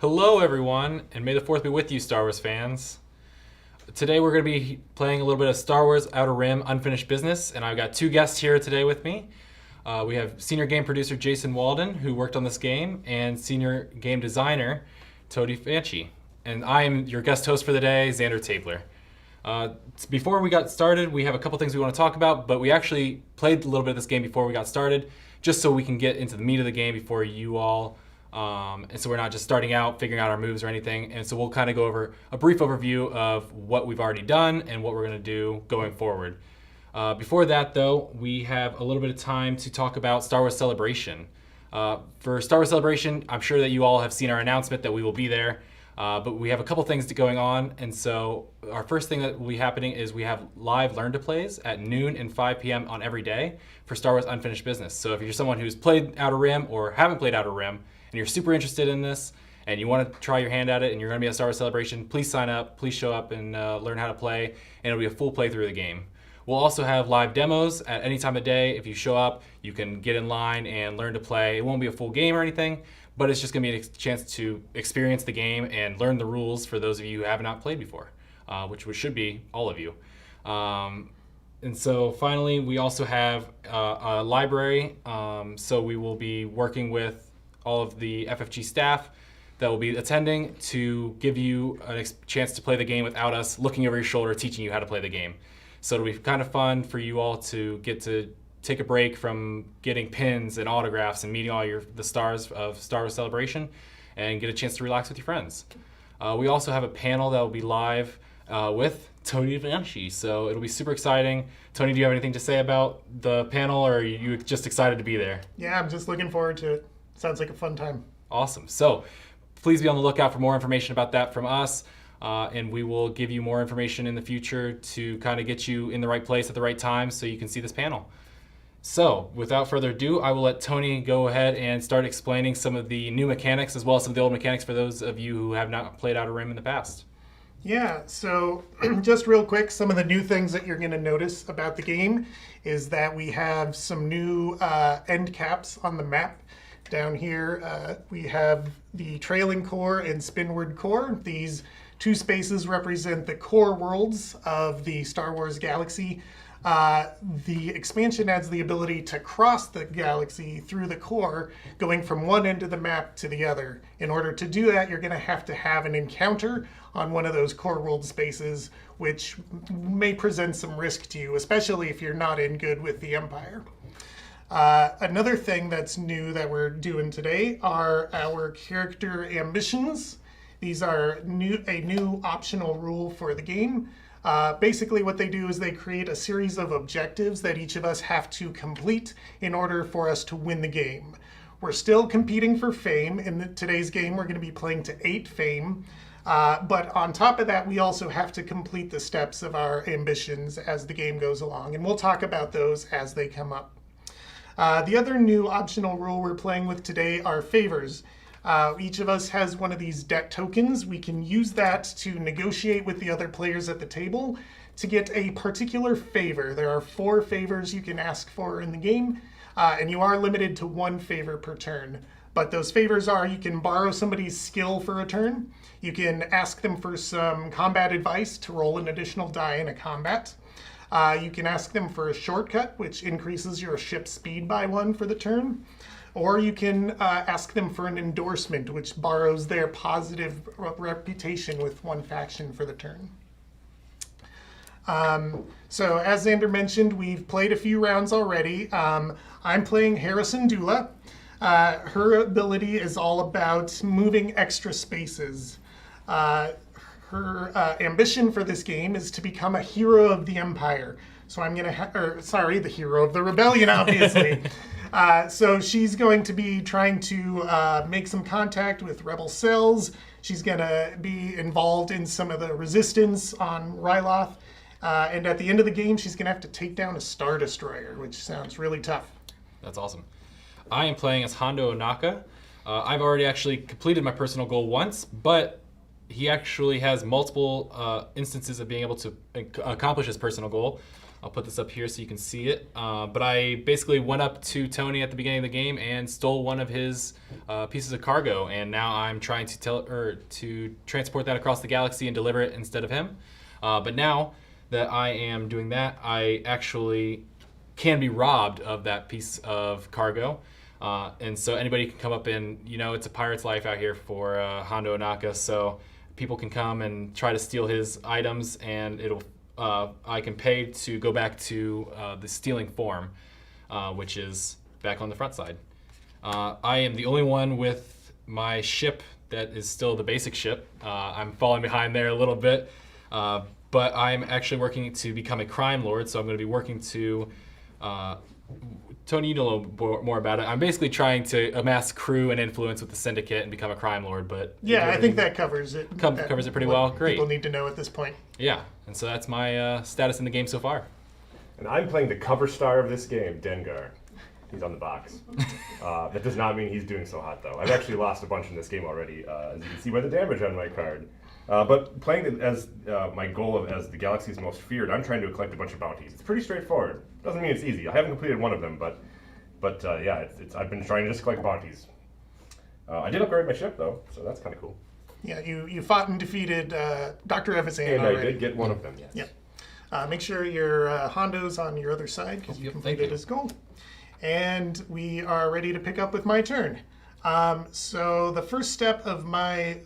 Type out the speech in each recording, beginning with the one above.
Hello, everyone, and may the 4th be with you, Star Wars fans. Today we're going to be playing a little bit of Star Wars Outer Rim Unfinished Business, and I've got two guests here today with me. We have Senior Game Producer Jason Walden, who worked on this game, and Senior Game Designer Tony Fanchi. And I am your guest host for the day, Xander Tabler. Before we got started, we have a couple things we want to talk about, but we actually played a little bit of this game before we got started, just so we can get into the meat of the game before you all. And so we're not just starting out, figuring out our moves or anything. And so we'll kind of go over a brief overview of what we've already done and what we're going to do going forward. Before that, though, we have a little bit of time to talk about Star Wars Celebration. For Star Wars Celebration, I'm sure that you all have seen our announcement that we will be there. But we have a couple things going on. And so our first thing that will be happening is we have live Learn to Plays at noon and 5 p.m. on every day for Star Wars Unfinished Business. So if you're someone who's played Outer Rim or haven't played Outer Rim, and you're super interested in this, and you want to try your hand at it, and you're going to be at Star Wars Celebration, please sign up, please show up and learn how to play, and it'll be a full playthrough of the game. We'll also have live demos at any time of day. If you show up, you can get in line and learn to play. It won't be a full game or anything, but it's just going to be a chance to experience the game and learn the rules for those of you who have not played before, which should be all of you. And so finally, we also have a library. So we will be working with all of the FFG staff that will be attending to give you a chance to play the game without us looking over your shoulder teaching you how to play the game. So it'll be kind of fun for you all to get to take a break from getting pins and autographs and meeting all the stars of Star Wars Celebration and get a chance to relax with your friends. We also have a panel that will be live with Tony Fanchi, so it'll be super exciting. Tony, do you have anything to say about the panel, or are you just excited to be there? Yeah, I'm just looking forward to it. Sounds like a fun time. Awesome. So please be on the lookout for more information about that from us, and we will give you more information in the future to kind of get you in the right place at the right time so you can see this panel. So without further ado, I will let Tony go ahead and start explaining some of the new mechanics as well as some of the old mechanics for those of you who have not played Outer Rim in the past. Yeah, so just real quick, some of the new things that you're going to notice about the game is that we have some new end caps on the map. Down here, we have the trailing core and spinward core. These two spaces represent the core worlds of the Star Wars galaxy. The expansion adds the ability to cross the galaxy through the core, going from one end of the map to the other. In order to do that, you're going to have an encounter on one of those core world spaces, which may present some risk to you, especially if you're not in good with the Empire. Another thing that's new that we're doing today are our character ambitions. These are a new optional rule for the game. Basically what they do is they create a series of objectives that each of us have to complete in order for us to win the game. We're still competing for fame. In today's game, we're going to be playing to 8 fame. But on top of that, we also have to complete the steps of our ambitions as the game goes along. And we'll talk about those as they come up. The other new optional rule we're playing with today are favors. Each of us has one of these debt tokens. We can use that to negotiate with the other players at the table to get a particular favor. There are 4 favors you can ask for in the game, and you are limited to 1 favor per turn. But those favors are, you can borrow somebody's skill for a turn, you can ask them for some combat advice to roll an additional die in a combat. You can ask them for a shortcut, which increases your ship's speed by 1 for the turn. Or you can ask them for an endorsement, which borrows their positive reputation with 1 faction for the turn. So as Xander mentioned, we've played a few rounds already. I'm playing Harrison Dula. Her ability is all about moving extra spaces. Her ambition for this game is to become a hero of the Empire. So I'm going to, the hero of the rebellion, obviously. So she's going to be trying to make some contact with rebel cells. She's going to be involved in some of the resistance on Ryloth. And at the end of the game, she's going to have to take down a Star Destroyer, which sounds really tough. That's awesome. I am playing as Hondo Onaka. I've already actually completed my personal goal once, but he actually has multiple instances of being able to accomplish his personal goal. I'll put this up here so you can see it. But I basically went up to Tony at the beginning of the game and stole one of his pieces of cargo, and now I'm trying to transport that across the galaxy and deliver it instead of him. But now that I am doing that, I actually can be robbed of that piece of cargo. And so anybody can come up and, it's a pirate's life out here for Hondo Onaka, so people can come and try to steal his items, and I can pay to go back to the stealing form, which is back on the front side. I am the only one with my ship that is still the basic ship. I'm falling behind there a little bit, but I'm actually working to become a crime lord, so I'm going to be working to... Tony, you know a little more about it. I'm basically trying to amass crew and influence with the syndicate and become a crime lord, but... Yeah, I think that covers it. Covers it pretty well. Great. People need to know at this point. Yeah, and so that's my status in the game so far. And I'm playing the cover star of this game, Dengar. He's on the box. That does not mean he's doing so hot, though. I've actually lost a bunch in this game already, as you can see by the damage on my card. But playing it as my goal as the galaxy's most feared, I'm trying to collect a bunch of bounties. It's pretty straightforward. Doesn't mean it's easy. I haven't completed one of them, but yeah, I've been trying to just collect bounties. I did upgrade my ship, though, so that's kind of cool. Yeah, you fought and defeated Dr. Evazan And already. I did get one of them, yes. Yeah. Make sure your Hondo's on your other side, because you completed his goal. And we are ready to pick up with my turn. So the first step of my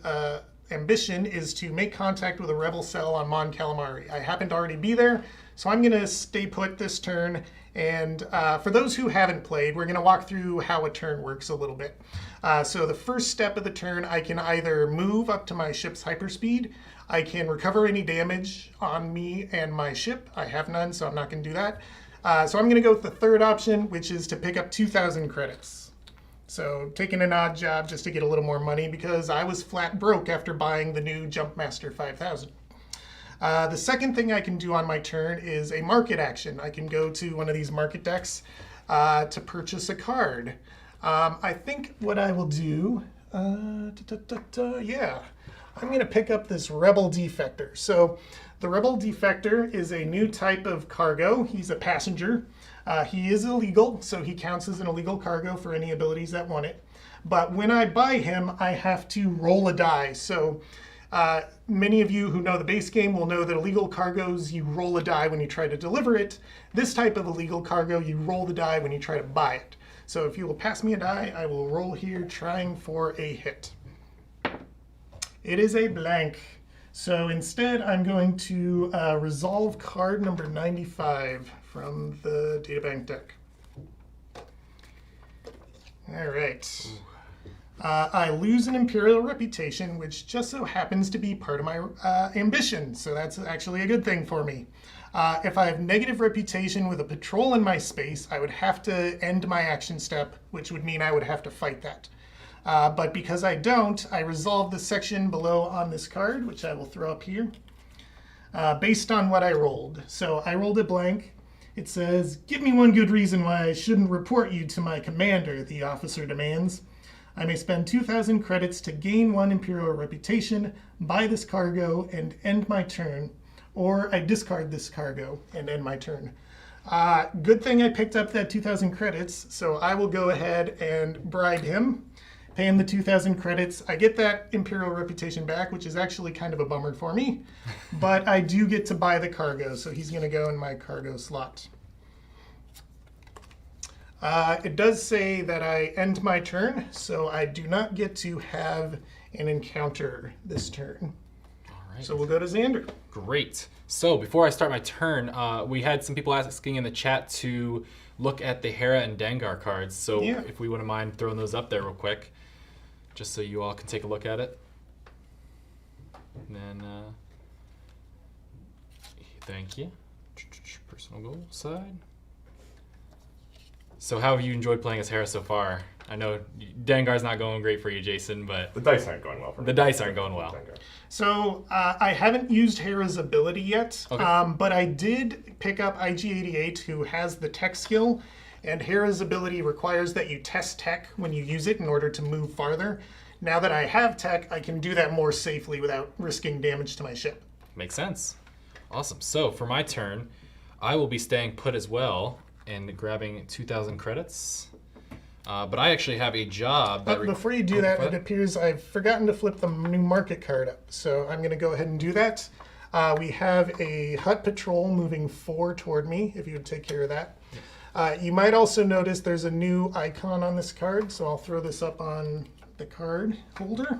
ambition is to make contact with a rebel cell on Mon Calamari. I happen to already be there, so I'm going to stay put this turn. And for those who haven't played, we're going to walk through how a turn works a little bit. So the first step of the turn, I can either move up to my ship's hyperspeed, I can recover any damage on me and my ship. I have none, so I'm not going to do that. So I'm going to go with the third option, which is to pick up 2,000 credits. So taking an odd job just to get a little more money, because I was flat broke after buying the new Jumpmaster 5000. The second thing I can do on my turn is a market action. I can go to one of these market decks to purchase a card. I think what I will do, yeah, I'm going to pick up this Rebel Defector. So the Rebel Defector is a new type of cargo. He's a passenger. He is illegal, so he counts as an illegal cargo for any abilities that want it. But when I buy him, I have to roll a die. So many of you who know the base game will know that illegal cargoes, you roll a die when you try to deliver it. This type of illegal cargo, you roll the die when you try to buy it. So if you will pass me a die, I will roll here trying for a hit. It is a blank. So instead, I'm going to resolve card number 95 from the databank deck. All right. I lose an Imperial reputation, which just so happens to be part of my ambition, so that's actually a good thing for me. If I have negative reputation with a patrol in my space, I would have to end my action step, which would mean I would have to fight that. But because I don't, I resolve the section below on this card, which I will throw up here, based on what I rolled. So I rolled a blank. It says, "Give me one good reason why I shouldn't report you to my commander," the officer demands. "I may spend 2,000 credits to gain 1 Imperial reputation, buy this cargo, and end my turn. Or I discard this cargo and end my turn." Good thing I picked up that 2,000 credits, so I will go ahead and bribe him, pay him the 2,000 credits. I get that Imperial reputation back, which is actually kind of a bummer for me, but I do get to buy the cargo, so he's going to go in my cargo slot. It does say that I end my turn, so I do not get to have an encounter this turn. All right. So we'll go to Xander. Great. So before I start my turn, we had some people asking in the chat to look at the Hera and Dengar cards. So Yeah. if we wouldn't mind throwing those up there real quick, just so you all can take a look at it. And then, thank you. Personal goal side. So how have you enjoyed playing as Hera so far? I know Dengar's not going great for you, Jason, but The dice aren't going well for me. the dice aren't going well. So I haven't used Hera's ability yet, Okay. but I did pick up IG-88, who has the tech skill, and Hera's ability requires that you test tech when you use it in order to move farther. Now that I have tech, I can do that more safely without risking damage to my ship. Makes sense. Awesome. So for my turn, I will be staying put as well and grabbing 2,000 credits. But I actually have a job that... But before you do that, it appears I've forgotten to flip the new market card up. So I'm going to go ahead and do that. We have a hut patrol moving 4 toward me, if you would take care of that. You might also notice there's a new icon on this card, so I'll throw this up on the card holder.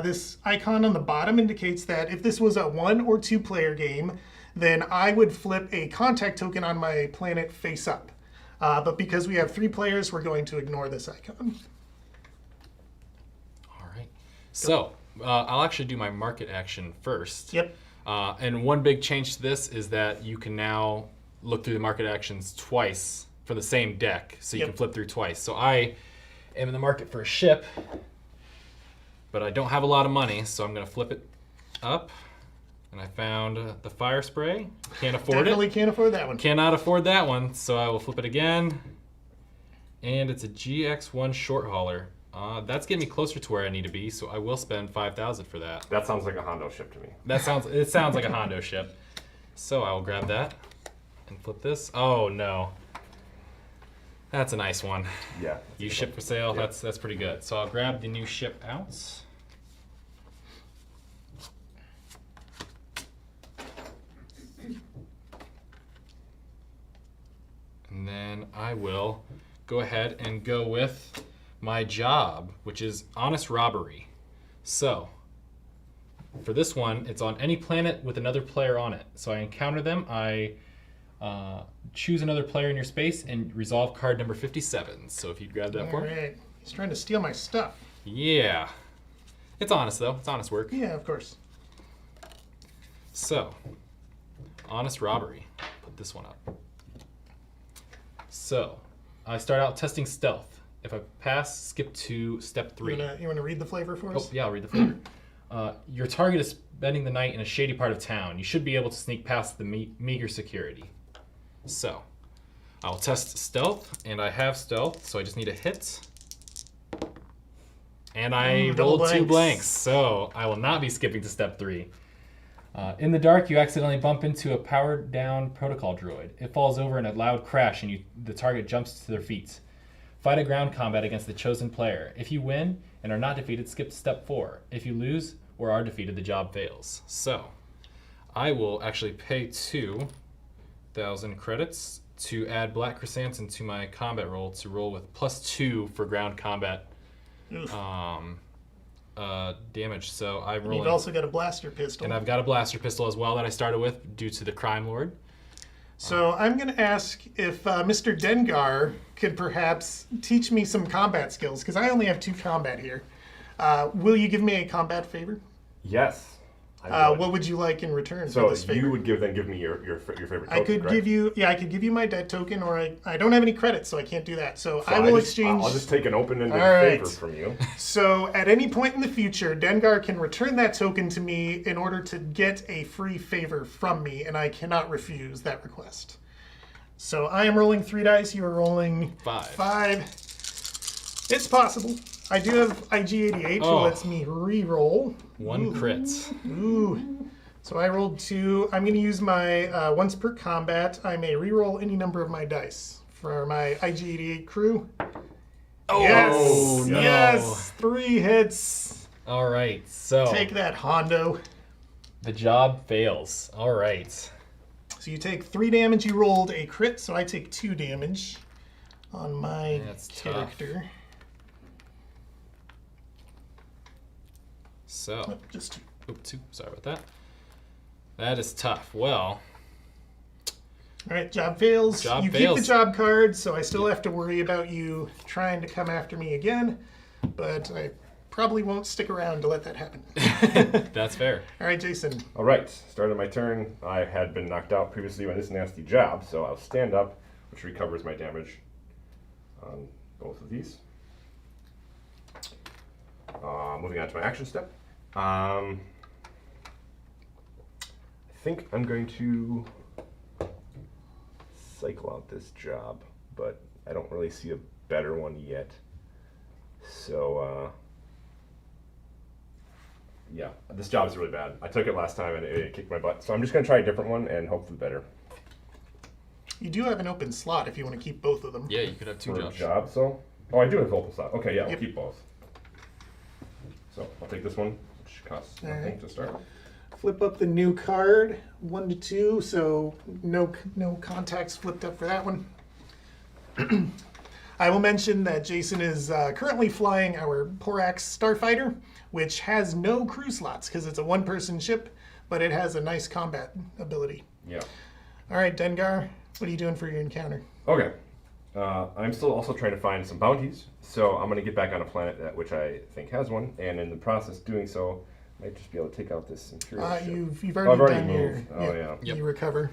This icon on the bottom indicates that if this was a 1 or 2 player game, then I would flip a contact token on my planet face up. But because we have 3 players, we're going to ignore this icon. All right. So I'll actually do my market action first. Yep. And one big change to this is that you can now look through the market actions twice for the same deck. So you can flip through twice. So I am in the market for a ship, but I don't have a lot of money, so I'm going to flip it up. And I found the fire spray. Can't afford Definitely it. can't afford that one. Cannot afford that one, so I will flip it again. And it's a GX1 short hauler. That's getting me closer to where I need to be, so I will spend 5,000 for that. That sounds like a Hondo ship to me. It sounds like a Hondo ship. So I will grab that and flip this. Oh no. That's a nice one. Yeah. Use ship for sale. Yeah. That's pretty good. So I'll grab the new ship out. And then I will go ahead and go with my job, which is honest robbery. So for this one, it's on any planet with another player on it. So I encounter them, I choose another player in your space and resolve card number 57. So if you'd grab that for me. All right. He's trying to steal my stuff. Yeah. It's honest though, it's honest work. Yeah, of course. So, honest robbery. Put this one up. So, I start out testing stealth. If I pass, skip to step 3. You want to read the flavor for us? Oh, yeah, I'll read the flavor. Your target is spending the night in a shady part of town. You should be able to sneak past the meager security. So, I'll test stealth, and I have stealth, so I just need a hit. And I rolled 2 blanks, so I will not be skipping to step 3. In the dark, you accidentally bump into a powered-down protocol droid. It falls over in a loud crash, and the target jumps to their feet. Fight a ground combat against the chosen player. If you win and are not defeated, skip to step 4. If you lose or are defeated, the job fails. So, I will actually pay 2,000 credits to add Black Chrysanthemum to my combat roll to roll with +2 for ground combat damage. So I'm rolling. You've also got a blaster pistol. And I've got a blaster pistol as well that I started with due to the crime lord. So I'm going to ask if Mr. Dengar could perhaps teach me some combat skills, because I only have 2 combat here. Will you give me a combat favor? Yes. What would you like in return for this favor? So you would give me your favorite token, I could correct? I could give you my debt token, or I don't have any credits, so I can't do that. So I will exchange. I'll just take an open-ended favor from you. So at any point in the future, Dengar can return that token to me in order to get a free favor from me, and I cannot refuse that request. So I am rolling 3 dice. You are rolling 5. It's possible. I do have IG-88, which lets me re-roll. 1 crit. Ooh. So I rolled 2. I'm going to use my once per combat. I may re-roll any number of my dice for my IG-88 crew. Oh, yes! No. Yes! 3 hits. All right, so Take that, Hondo. the job fails. All right. So you take 3 damage. You rolled a crit, so I take 2 damage on my character. Tough. So, Just 2. 2. Sorry about that. That is tough. Well, All right, job fails. Job you fails. keep the job card, so I still have to worry about you trying to come after me again, but I probably won't stick around to let that happen. that's fair. All right, Jason. All right, started my turn. I had been knocked out previously by this nasty job, so I'll stand up, which recovers my damage on both of these. Moving on to my action step. I think I'm going to cycle out this job, but I don't really see a better one yet. So, yeah, this job is really bad. I took it last time and it kicked my butt. So I'm just going to try a different one and hope for the better. you do have an open slot if you want to keep both of them. Yeah, you could have two For jobs. job, so. Oh, I do have open slot. Okay, yeah, I'll Yep. keep both. So I'll take this one, which costs nothing Alright. to start. Flip up the new card, 1 to 2, so no contacts flipped up for that one. I will mention that Jason is currently flying our Porax Starfighter, which has no crew slots because it's a one-person ship, but it has a nice combat ability. Yeah. All right, Dengar, what are you doing for your encounter? Okay. I'm still also trying to find some bounties, so I'm going to get back on a planet which I think has one, and in the process doing so, I might just be able to take out this Imperial ship. You've Oh, already, I've already done moved. your... Oh, yeah. Yep. You recover.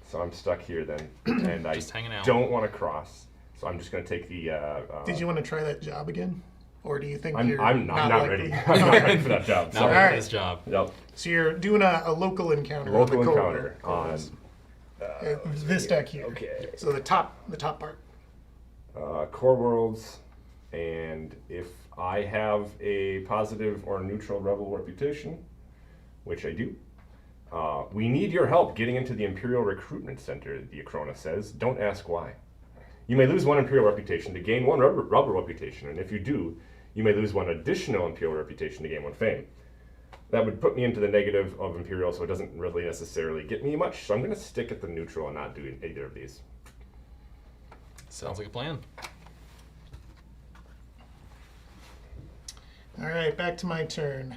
So I'm stuck here then, and I Just hanging out. don't want to cross, so I'm just going to take the... Did you want to try that job again? Or do you think I'm you're not likely? ready. I'm not ready for that job. Not So. ready Alright. for this job. Yep. So you're doing a local encounter. Local on the encounter cohorts. on This deck here. Okay. So the top part. Core Worlds, and if I have a positive or neutral rebel reputation, which I do, we need your help getting into the Imperial Recruitment Center, the Acrona says. Don't ask why. You may lose 1 Imperial reputation to gain 1 rebel reputation, and if you do, you may lose 1 additional Imperial reputation to gain 1 fame. That would put me into the negative of Imperial, so it doesn't really necessarily get me much, so I'm going to stick at the neutral and not do either of these. Sounds like a plan. All right, back to my turn.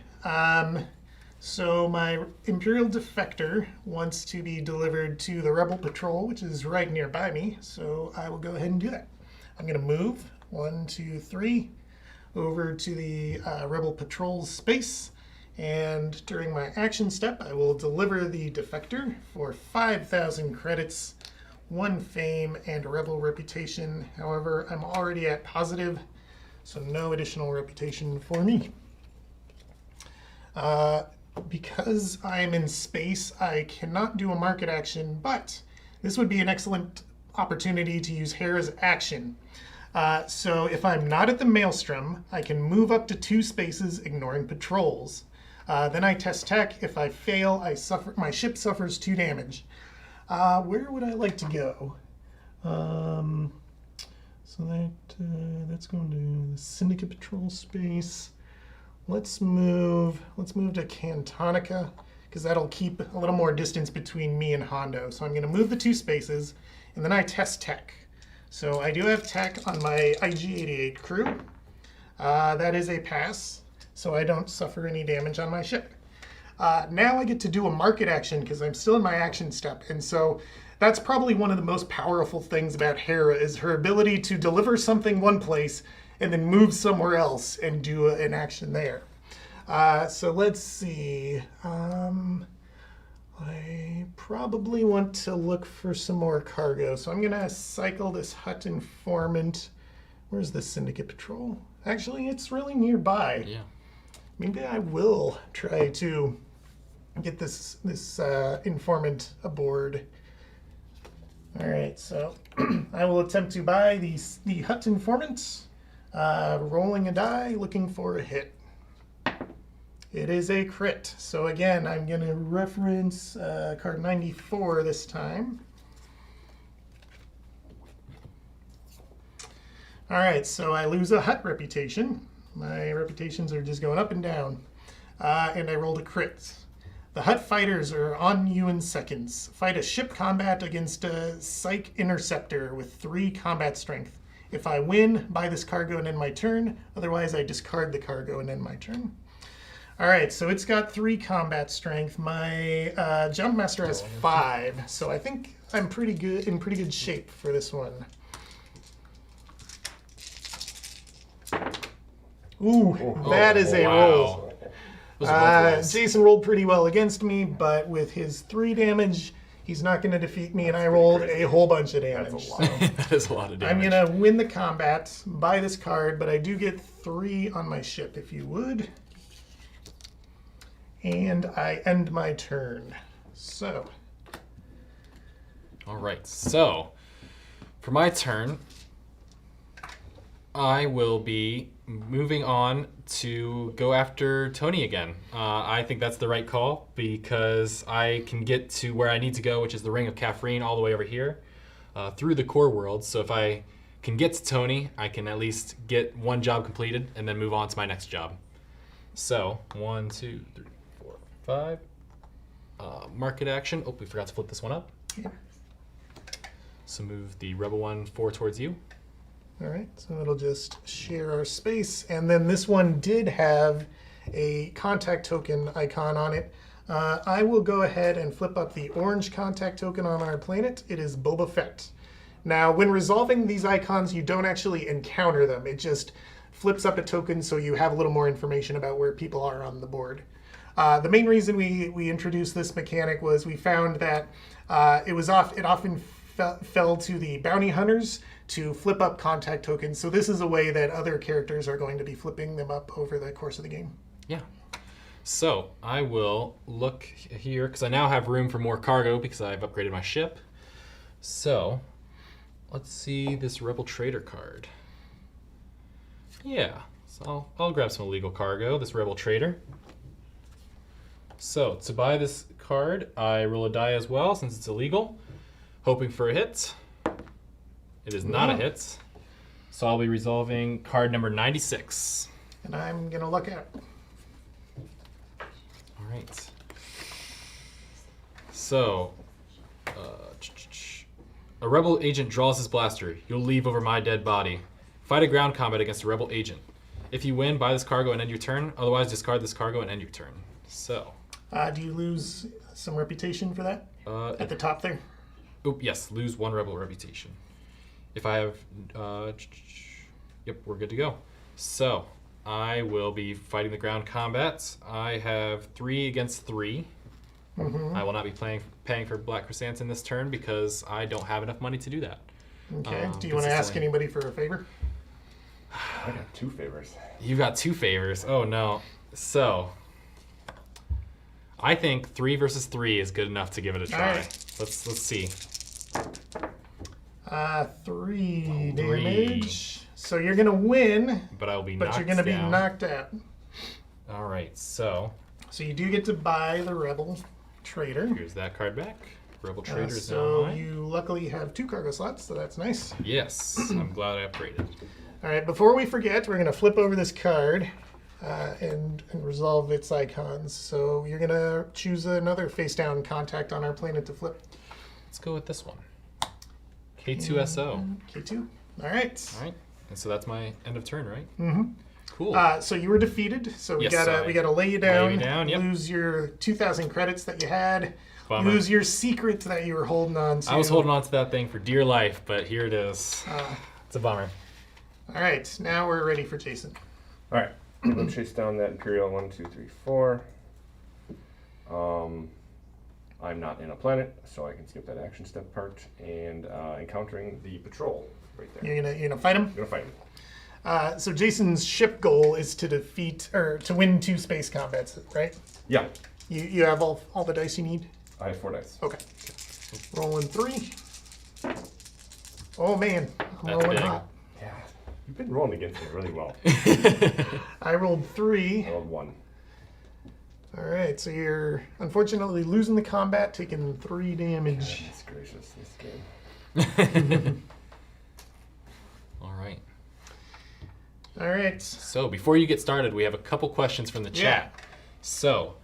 So my Imperial Defector wants to be delivered to the Rebel Patrol, which is right nearby me. So I will go ahead and do that. I'm going to move 1, 2, 3 over to the Rebel Patrol's space. And during my action step, I will deliver the Defector for 5,000 credits, 1 fame, and a Rebel reputation. However, I'm already at positive, so no additional reputation for me. Because I'm in space, I cannot do a market action, but this would be an excellent opportunity to use Hera's action. So if I'm not at the Maelstrom, I can move up to 2 spaces, ignoring patrols. Then I test tech. If I fail, my ship suffers 2 damage. Where would I like to go? So that's going to the Syndicate Patrol space. Let's move to Cantonica, because that'll keep a little more distance between me and Hondo. So I'm going to move the 2 spaces, and then I test tech. So I do have tech on my IG-88 crew. That is a pass, so I don't suffer any damage on my ship. Now I get to do a market action because I'm still in my action step, and so that's probably one of the most powerful things about Hera is her ability to deliver something one place and then move somewhere else and do an action there. So let's see. I probably want to look for some more cargo, so I'm gonna cycle this Hut Informant. Where's the Syndicate Patrol? Actually, it's really nearby. Yeah. Maybe I will try to get this informant aboard. All right, so I will attempt to buy the Hut Informant. Rolling a die, looking for a hit. It is a crit. So again, I'm going to reference card 94 this time. All right, so I lose a Hut reputation. My reputations are just going up and down. And I rolled a crit. The Hut fighters are on you in seconds. Fight a ship combat against a Psych Interceptor with 3 combat strength. If I win, buy this cargo and end my turn. Otherwise, I discard the cargo and end my turn. All right, so it's got 3 combat strength. My Jump Master has 5, so I think I'm in pretty good shape for this one. Ooh, that is a roll. Those are both rolls. Jason rolled pretty well against me, but with his 3 damage, he's not going to defeat me, and I rolled a whole bunch of damage. That's a lot. So That is a lot of damage. I'm going to win the combat, buy this card, but I do get 3 on my ship, if you would. And I end my turn. So, All right, so for my turn, I will be moving on to go after Tony again. I think that's the right call because I can get to where I need to go, which is the Ring of Caffeine all the way over here. through the core world. So if I can get to Tony, I can at least get one job completed and then move on to my next job. So 1, 2, 3, 4, 5. Market action. Oh, we forgot to flip this one up. Yeah. So move the rebel one 4 towards you. All right, so it'll just share our space. And then this one did have a contact token icon on it. I will go ahead and flip up the orange contact token on our planet. It is Boba Fett. Now, when resolving these icons, you don't actually encounter them. It just flips up a token so you have a little more information about where people are on the board. The main reason we introduced this mechanic was we found that it often fell to the bounty hunters to flip up contact tokens. So this is a way that other characters are going to be flipping them up over the course of the game. Yeah. So I will look here because I now have room for more cargo because I've upgraded my ship. So let's see this Rebel Trader card. Yeah, so I'll grab some illegal cargo, this Rebel Trader. So to buy this card, I roll a die as well since it's illegal, hoping for a hit. It is not a hit. So I'll be resolving card number 96. And I'm going to look at. All right. So, a rebel agent draws his blaster. You'll leave over my dead body. Fight a ground combat against a rebel agent. If you win, buy this cargo and end your turn. Otherwise, discard this cargo and end your turn. So. Do you lose some reputation for that? At the top there? Oop, yes, lose 1 rebel reputation. If I have, yep, we're good to go. So, I will be fighting the ground combat. I have 3 against 3. Mm-hmm. I will not be paying for Black Chrysanthemum this turn because I don't have enough money to do that. Okay. Do you want to ask anybody for a favor? I got 2 favors. You've got 2 favors. Oh no. So I think 3 versus 3 is good enough to give it a try. Right. Let's see. 3 damage. So you're gonna win, but I will be. But you're gonna be knocked out. All right. So you do get to buy the Rebel Trader. Here's that card back. Rebel Trader is now So mine. you luckily have 2 cargo slots, so that's nice. Yes, I'm glad I upgraded. All right, before we forget, we're going to flip over this card and resolve its icons. So you're going to choose another face-down contact on our planet to flip. Let's go with this one. K2SO. K2. All right. All right. And so that's my end of turn, right? Mm-hmm. Cool. So you were defeated. So we Yes, gotta lay you down. Yep. Lose your 2,000 credits that you had. Bummer. Lose your secret that you were holding on to. I was holding on to that thing for dear life, but here it is. It's a bummer. All right, now we're ready for Jason. All right, we'll chase down that Imperial 1, 2, 3, 4. I'm not in a planet, so I can skip that action step part. And encountering the patrol right there. You're gonna fight him. I'm gonna fight him. So Jason's ship goal is to defeat or to win 2 space combats, right? Yeah, You have all the dice you need. I have 4 dice. Okay. Rolling 3. Oh man, I'm That's rolling big. hot. Yeah, you've been rolling against me really well. I rolled 3. I rolled 1. All right, so you're unfortunately losing the combat, taking 3 damage. Goodness gracious, this game. All right. All right. So before you get started, we have a couple questions from the Yeah. chat. So,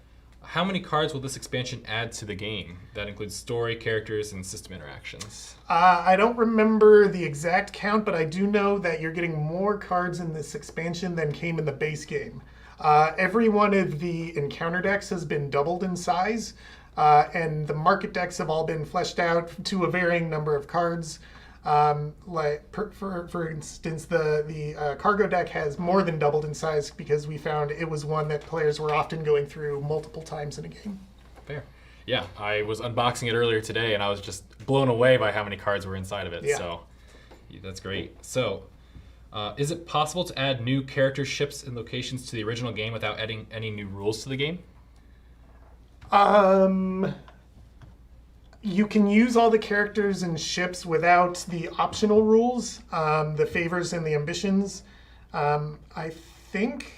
how many cards will this expansion add to the game? That includes story, characters, and system interactions. I don't remember the exact count, but I do know that you're getting more cards in this expansion than came in the base game. Every one of the encounter decks has been doubled in size, and the market decks have all been fleshed out to a varying number of cards. For instance, the cargo deck has more than doubled in size because we found it was one that players were often going through multiple times in a game. Fair. Yeah, I was unboxing it earlier today, and I was just blown away by how many cards were inside of it. Yeah. So, that's great. So, is it possible to add new characters, ships, and locations to the original game without adding any new rules to the game? You can use all the characters and ships without the optional rules, the favors and the ambitions. I think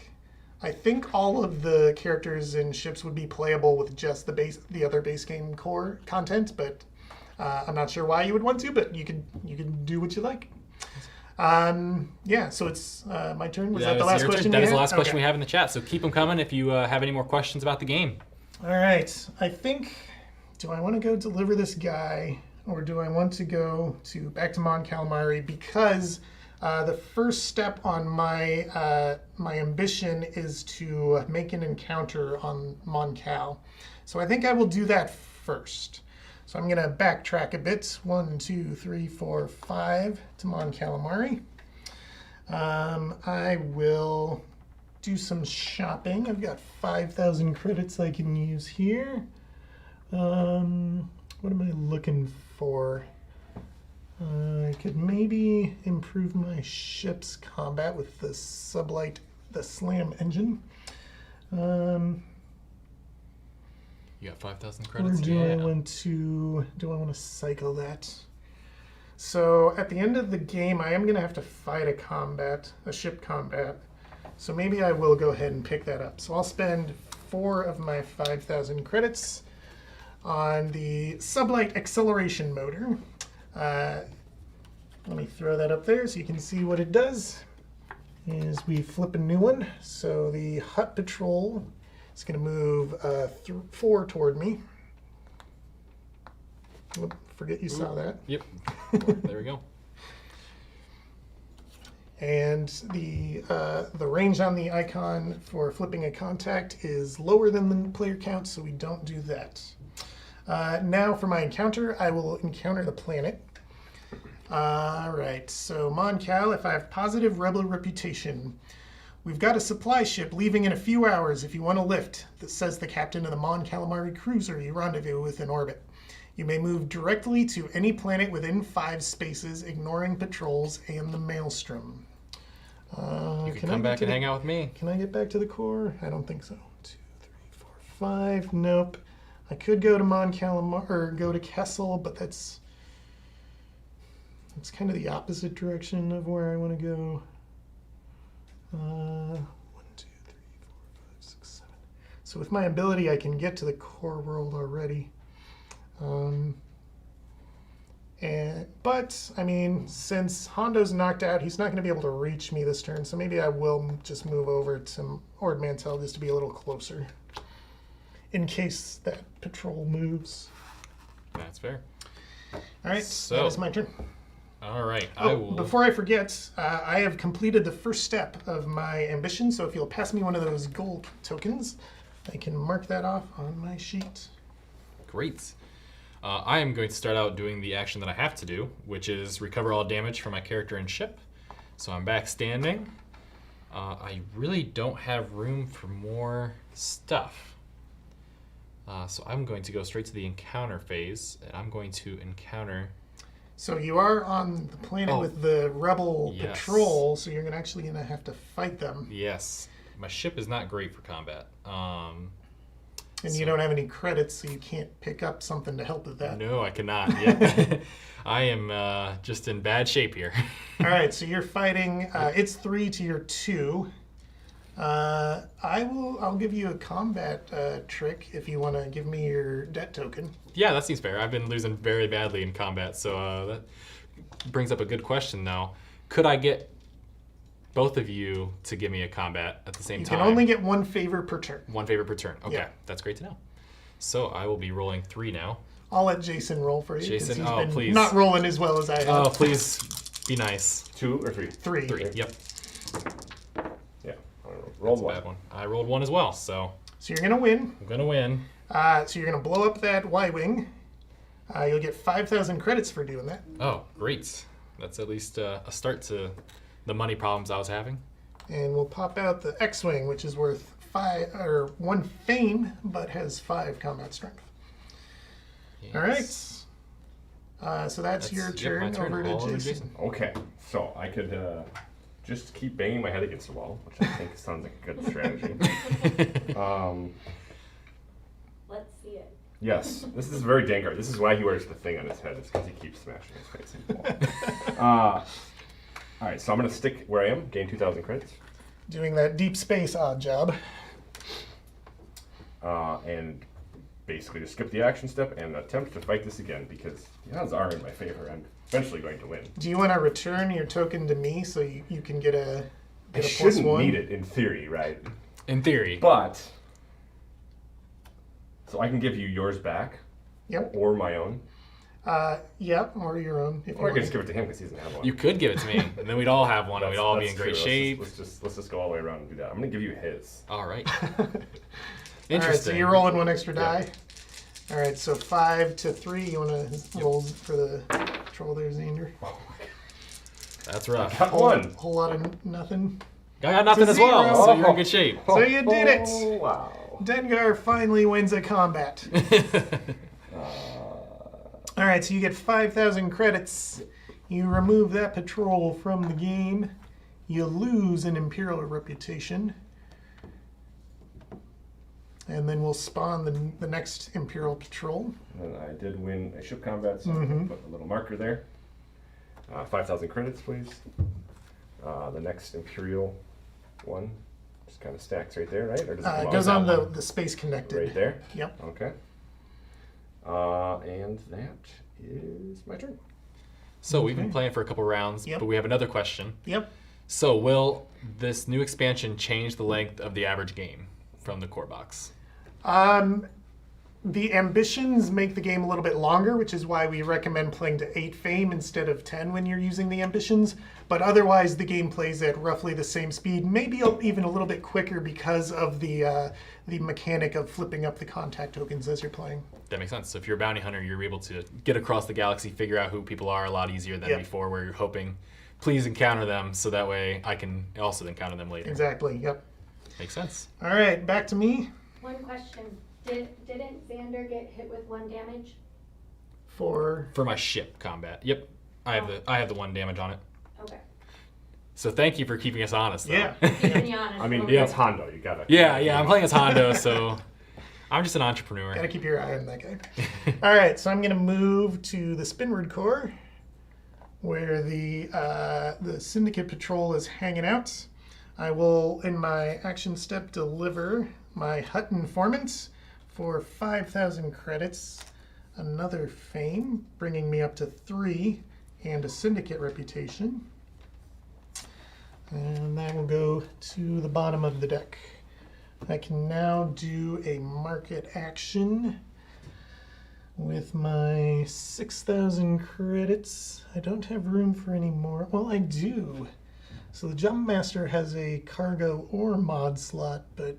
all of the characters and ships would be playable with just the other base game core content, but I'm not sure why you would want to, but you can do what you like. Yeah, so it's my turn. Was that the last question? That is the last question we have in the chat. So keep them coming if you have any more questions about the game. All right. I think, do I want to go deliver this guy, or do I want to go back to Mon Calamari? Because the first step on my my ambition is to make an encounter on Mon Cal. So I think I will do that first. So I'm going to backtrack a bit. 1, 2, 3, 4, 5 to Mon Calamari. I will do some shopping. I've got 5,000 credits I can use here. What am I looking for? I could maybe improve my ship's combat with the the slam engine. You got 5,000 Or credits? do I want to cycle that? So at the end of the game, I am going to have to fight a ship combat. So maybe I will go ahead and pick that up. So I'll spend 4 of my 5,000 credits on the sublight acceleration motor. Let me throw that up there so you can see what it does. Is we flip a new one. So the Hut Patrol is going to move 4 toward me. Oop, forget you saw that. Yep. There we go. And the range on the icon for flipping a contact is lower than the player count, so we don't do that. Now for my encounter, I will encounter the planet. Alright, so Mon Cal, if I have positive rebel reputation, we've got a supply ship leaving in a few hours if you want to lift, that says the captain of the Mon Calamari cruiser you rendezvous with in orbit. You may move directly to any planet within 5 spaces, ignoring patrols and the maelstrom. You can come back and hang out with me. Can I get back to the core? I don't think so. 2, 3, 4, 5. Nope. I could go to Mon Calamari or go to Kessel, but that's kind of the opposite direction of where I want to go. 1, 2, 3, 4, 5, 6, 7. So with my ability, I can get to the core world already. But I mean, since Hondo's knocked out, he's not going to be able to reach me this turn. So maybe I will just move over to Ord Mantell just to be a little closer, in case that patrol moves. That's fair. All right, So- that is my turn. All right. Before I forget, I have completed the first step of my ambition. So if you'll pass me one of those gold tokens, I can mark that off on my sheet. Great. I am going to start out doing the action that I have to do, which is recover all damage from my character and ship. So I'm back standing. I really don't have room for more stuff. So I'm going to go straight to the encounter phase, and I'm going to encounter... So you are on the planet with the rebel patrol, so you're actually going to have to fight them. Yes. My ship is not great for combat. And you don't have any credits, so you can't pick up something to help with that. No, I cannot. Yep. I am just in bad shape here. All right, so you're fighting. It's 3 to your 2. I'll give you a combat trick if you want to give me your debt token. Yeah, that seems fair. I've been losing very badly in combat, so that brings up a good question now. Could I get both of you to give me a combat at the same time? You can only get 1 favor per turn. 1 favor per turn. Okay, Yeah. That's great to know. So I will be rolling 3 now. I'll let Jason roll for you. 'cause Jason, he's oh, been please. not rolling as well as I have. Oh, please be nice. 2 or 3? 3. 3. Yep. Yeah. Roll That's a 1. bad one. I rolled 1 as well, so So you're gonna win. I'm gonna win. So you're gonna blow up that Y-wing. You'll get 5,000 credits for doing that. Oh, great. That's at least a start to the money problems I was having. And we'll pop out the X-wing, which is worth 1 fame, but has 5 combat strength. Yes. All right. So that's your yep, my turn. turn. Over to All over Jason. Okay, so I could just keep banging my head against the wall, which I think sounds like a good strategy. Let's see it. Yes, this is very Dengar. This is why he wears the thing on his head. It's because he keeps smashing his face into the wall. All right, so I'm going to stick where I am, gain 2,000 credits. Doing that deep space odd job. And basically just skip the action step and attempt to fight this again because the odds are in my favor. I'm eventually going to win. Do you want to return your token to me so you can get a I +1? shouldn't need it in theory, right? In theory. But, so I can give you yours back Yep. or my own. Yeah, or your own. If Or I you can just want. give it to him because he doesn't have one. You could give it to me, and then we'd all have one, and we'd all be That's in great true. shape. Let's just go all the way around and do that. I'm going to give you his. All right. All right, Interesting. so you're rolling one extra Yeah. die. All right, so 5 to 3. You want to roll for the troll there, Xander? That's rough. Got one. Whole lot of nothing. I got nothing To as well, zero. so you're in good shape. So you did it. Oh, wow. Dengar finally wins a combat. All right, so you get 5,000 credits. You remove that patrol from the game. You lose an Imperial reputation. And then we'll spawn the next Imperial patrol. And I did win a ship combat, so I'm going to put a little marker there. 5,000 credits, please. The next Imperial one just kind of stacks right there, right? Or does it It belong goes that on one? the space connected. right there? Yep. Okay. And that is my turn. So we've been Okay. playing for a couple rounds, Yep. but we have another question. Yep. So will this new expansion change the length of the average game from the core box? The ambitions make the game a little bit longer, which is why we recommend playing to 8 fame instead of 10 when you're using the ambitions. But otherwise, the game plays at roughly the same speed, maybe even a little bit quicker because of the mechanic of flipping up the contact tokens as you're playing. That makes sense. So if you're a bounty hunter, you're able to get across the galaxy, figure out who people are a lot easier than Yep. before, where you're hoping, please encounter them, so that way I can also encounter them later. Exactly. Yep. Makes sense. All right, back to me One question. Didn't Xander get hit with 1 damage? for. For my ship combat. Yep. I have the 1 damage on it. Okay. So thank you for keeping us honest, though. Yeah. Keeping you honest. I mean, Yeah. it's Hondo. You gotta. Yeah, I'm playing as Hondo, so I'm just an entrepreneur. Gotta keep your eye on that guy. All right, so I'm gonna move to the Spinward Core, where the Syndicate Patrol is hanging out. I will, in my action step, deliver my Hut Informant for 5,000 credits, another fame, bringing me up to 3, and a Syndicate reputation. And that will go to the bottom of the deck. I can now do a market action with my 6,000 credits. I don't have room for any more. Well, I do. So the Jump Master has a cargo or mod slot, but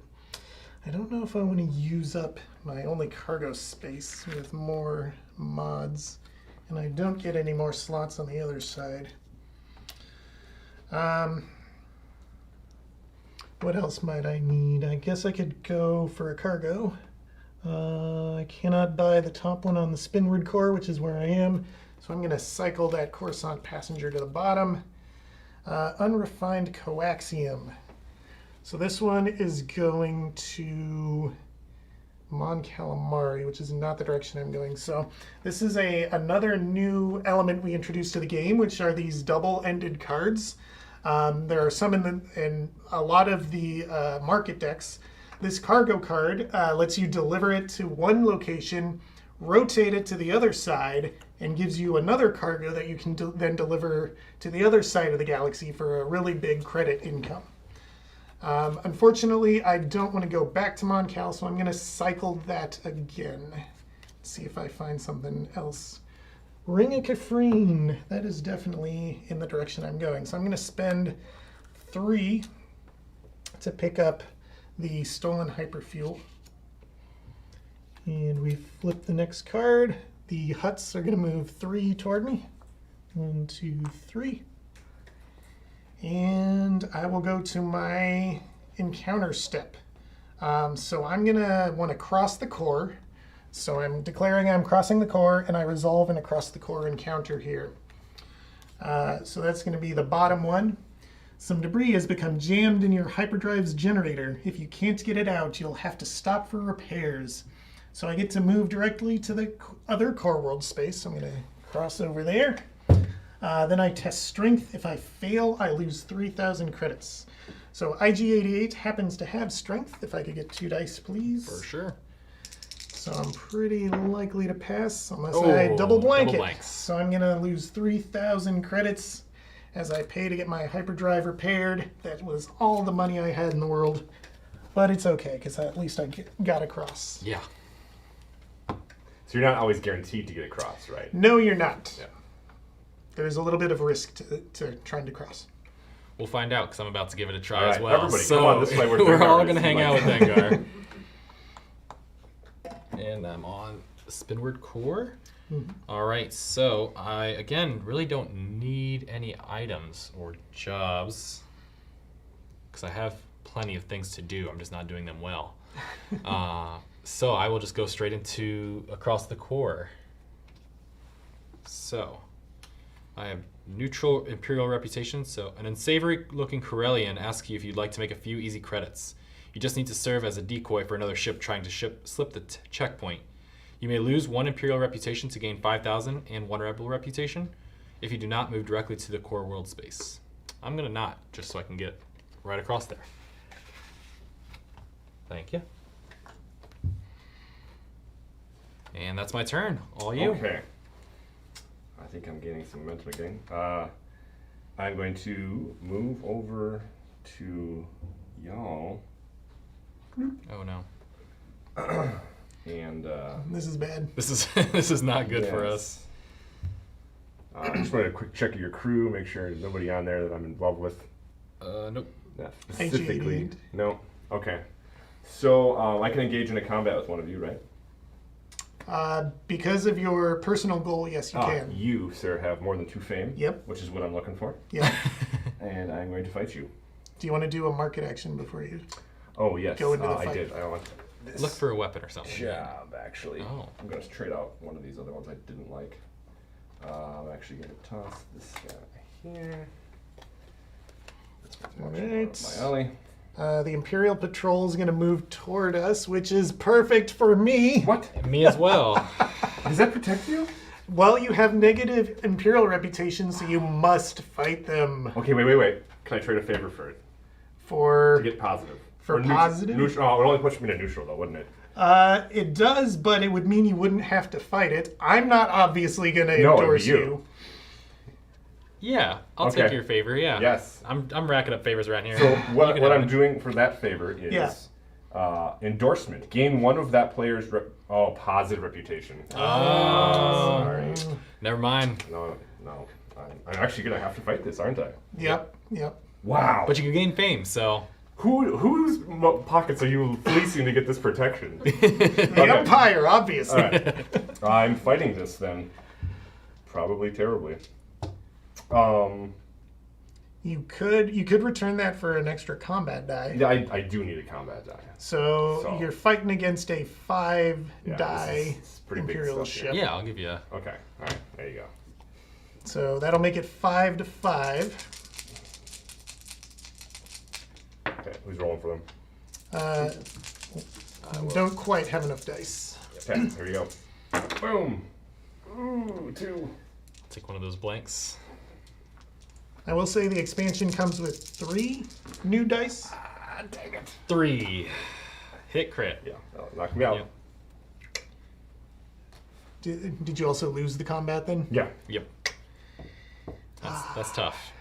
I don't know if I want to use up my only cargo space with more mods. And I don't get any more slots on the other side. What else might I need? I guess I could go for a cargo. I cannot buy the top one on the Spinward Core, which is where I am. So I'm going to cycle that Coruscant passenger to the bottom. Unrefined coaxium. So this one is going to Mon Calamari, which is not the direction I'm going. So this is another new element we introduced to the game, which are these double-ended cards. There are some in a lot of the market decks. This cargo card lets you deliver it to one location, rotate it to the other side, and gives you another cargo that you can then deliver to the other side of the galaxy for a really big credit income. Unfortunately, I don't want to go back to Mon Cal, so I'm going to cycle that again. See if I find something else. Ring of Kafrene. That is definitely in the direction I'm going. So I'm going to spend 3 to pick up the stolen hyperfuel. And we flip the next card. The huts are going to move 3 toward me. 1, 2, 3. And I will go to my encounter step. So I'm going to want to cross the core. So I'm declaring I'm crossing the core, and I resolve an across the core encounter here. So that's going to be the bottom one. Some debris has become jammed in your hyperdrive's generator. If you can't get it out, you'll have to stop for repairs. So I get to move directly to the other core world space. So I'm going to cross over there. Then I test strength. If I fail, I lose 3,000 credits. So IG-88 happens to have strength. If I could get 2 dice, please. For sure. So I'm pretty likely to pass unless I double blank it. blanks. So I'm going to lose 3,000 credits as I pay to get my hyperdrive repaired. That was all the money I had in the world. But it's okay, because at least I got across. Yeah. So you're not always guaranteed to get across, right? No, you're not. Yeah. There's a little bit of risk to trying to cross. We'll find out because I'm about to give it a try All as right, well. everybody, so come on this way. we're all going to hang out with Dengar. And I'm on Spinward Core. All right, so I, again, really don't need any items or jobs because I have plenty of things to do. I'm just not doing them well. So I will just go straight into across the core. So I have neutral Imperial reputation. So an unsavory looking Corellian asks you if you'd like to make a few easy credits. You just need to serve as a decoy for another ship trying to slip the checkpoint. You may lose 1 Imperial reputation to gain 5,000 and 1 Rebel reputation. If you do not, move directly to the core world space. I'm going to not, just so I can get right across there. Thank you. And that's my turn. All you. Okay. I think I'm gaining some momentum again. I'm going to move over to y'all. Oh no. And This is bad. This is not good for Yes. us. I just wanted a quick check of your crew, make sure there's nobody on there that I'm involved with. Nope. Not specifically. IG-88. No. Okay. So I can engage in a combat with one of you, right? Because of your personal goal, yes, you can. You, sir, have more than 2 fame. Yep. Which is what I'm looking for. Yep. And I'm going to fight you. Do you want to do a market action before you? Oh yes. Go into the I fight. did. I want this Look for a weapon or something. job actually. Oh. I'm going to trade out one of these other ones I didn't like. I'm actually going to toss this guy here. All My right. alley. The Imperial Patrol is going to move toward us, which is perfect for me. What? Me as well. Does that protect you? Well, you have negative Imperial reputation, so you must fight them Okay, wait. Can I trade a favor for it? for... To get positive. For Or positive? Neutral. Oh, it would only push me to neutral though, wouldn't it? It does, but it would mean you wouldn't have to fight it. I'm not obviously going to No, it'd be endorse you. you. Yeah, I'll Okay. take your favor. Yeah. Yes. I'm racking up favors around here. So You what can have I'm it. doing for that favor is Yeah. Endorsement. Gain 1 of that player's positive reputation. Oh. Sorry. Never mind. No. I'm actually gonna have to fight this, aren't I? Yep. Wow. But you can gain fame, so. Whose pockets are you fleecing to get this protection? The Empire, obviously. All right. I'm fighting this then. Probably terribly. You could return that for an extra combat die. Yeah, I do need a combat die. So you're fighting against a 5 Yeah, die this is pretty big Imperial stuff here. ship. Yeah, I'll give you a. Okay. All right. There you go. So that'll make it 5 to 5. Okay. Who's rolling for them? Don't quite have enough dice. Okay. Here we go. Boom. Ooh, 2. Take one of those blanks. I will say the expansion comes with 3 new dice. Ah, dang it. 3. Hit crit. Yeah. That'll knock me out. Yep. Did you also lose the combat then? Yeah. Yep. That's tough.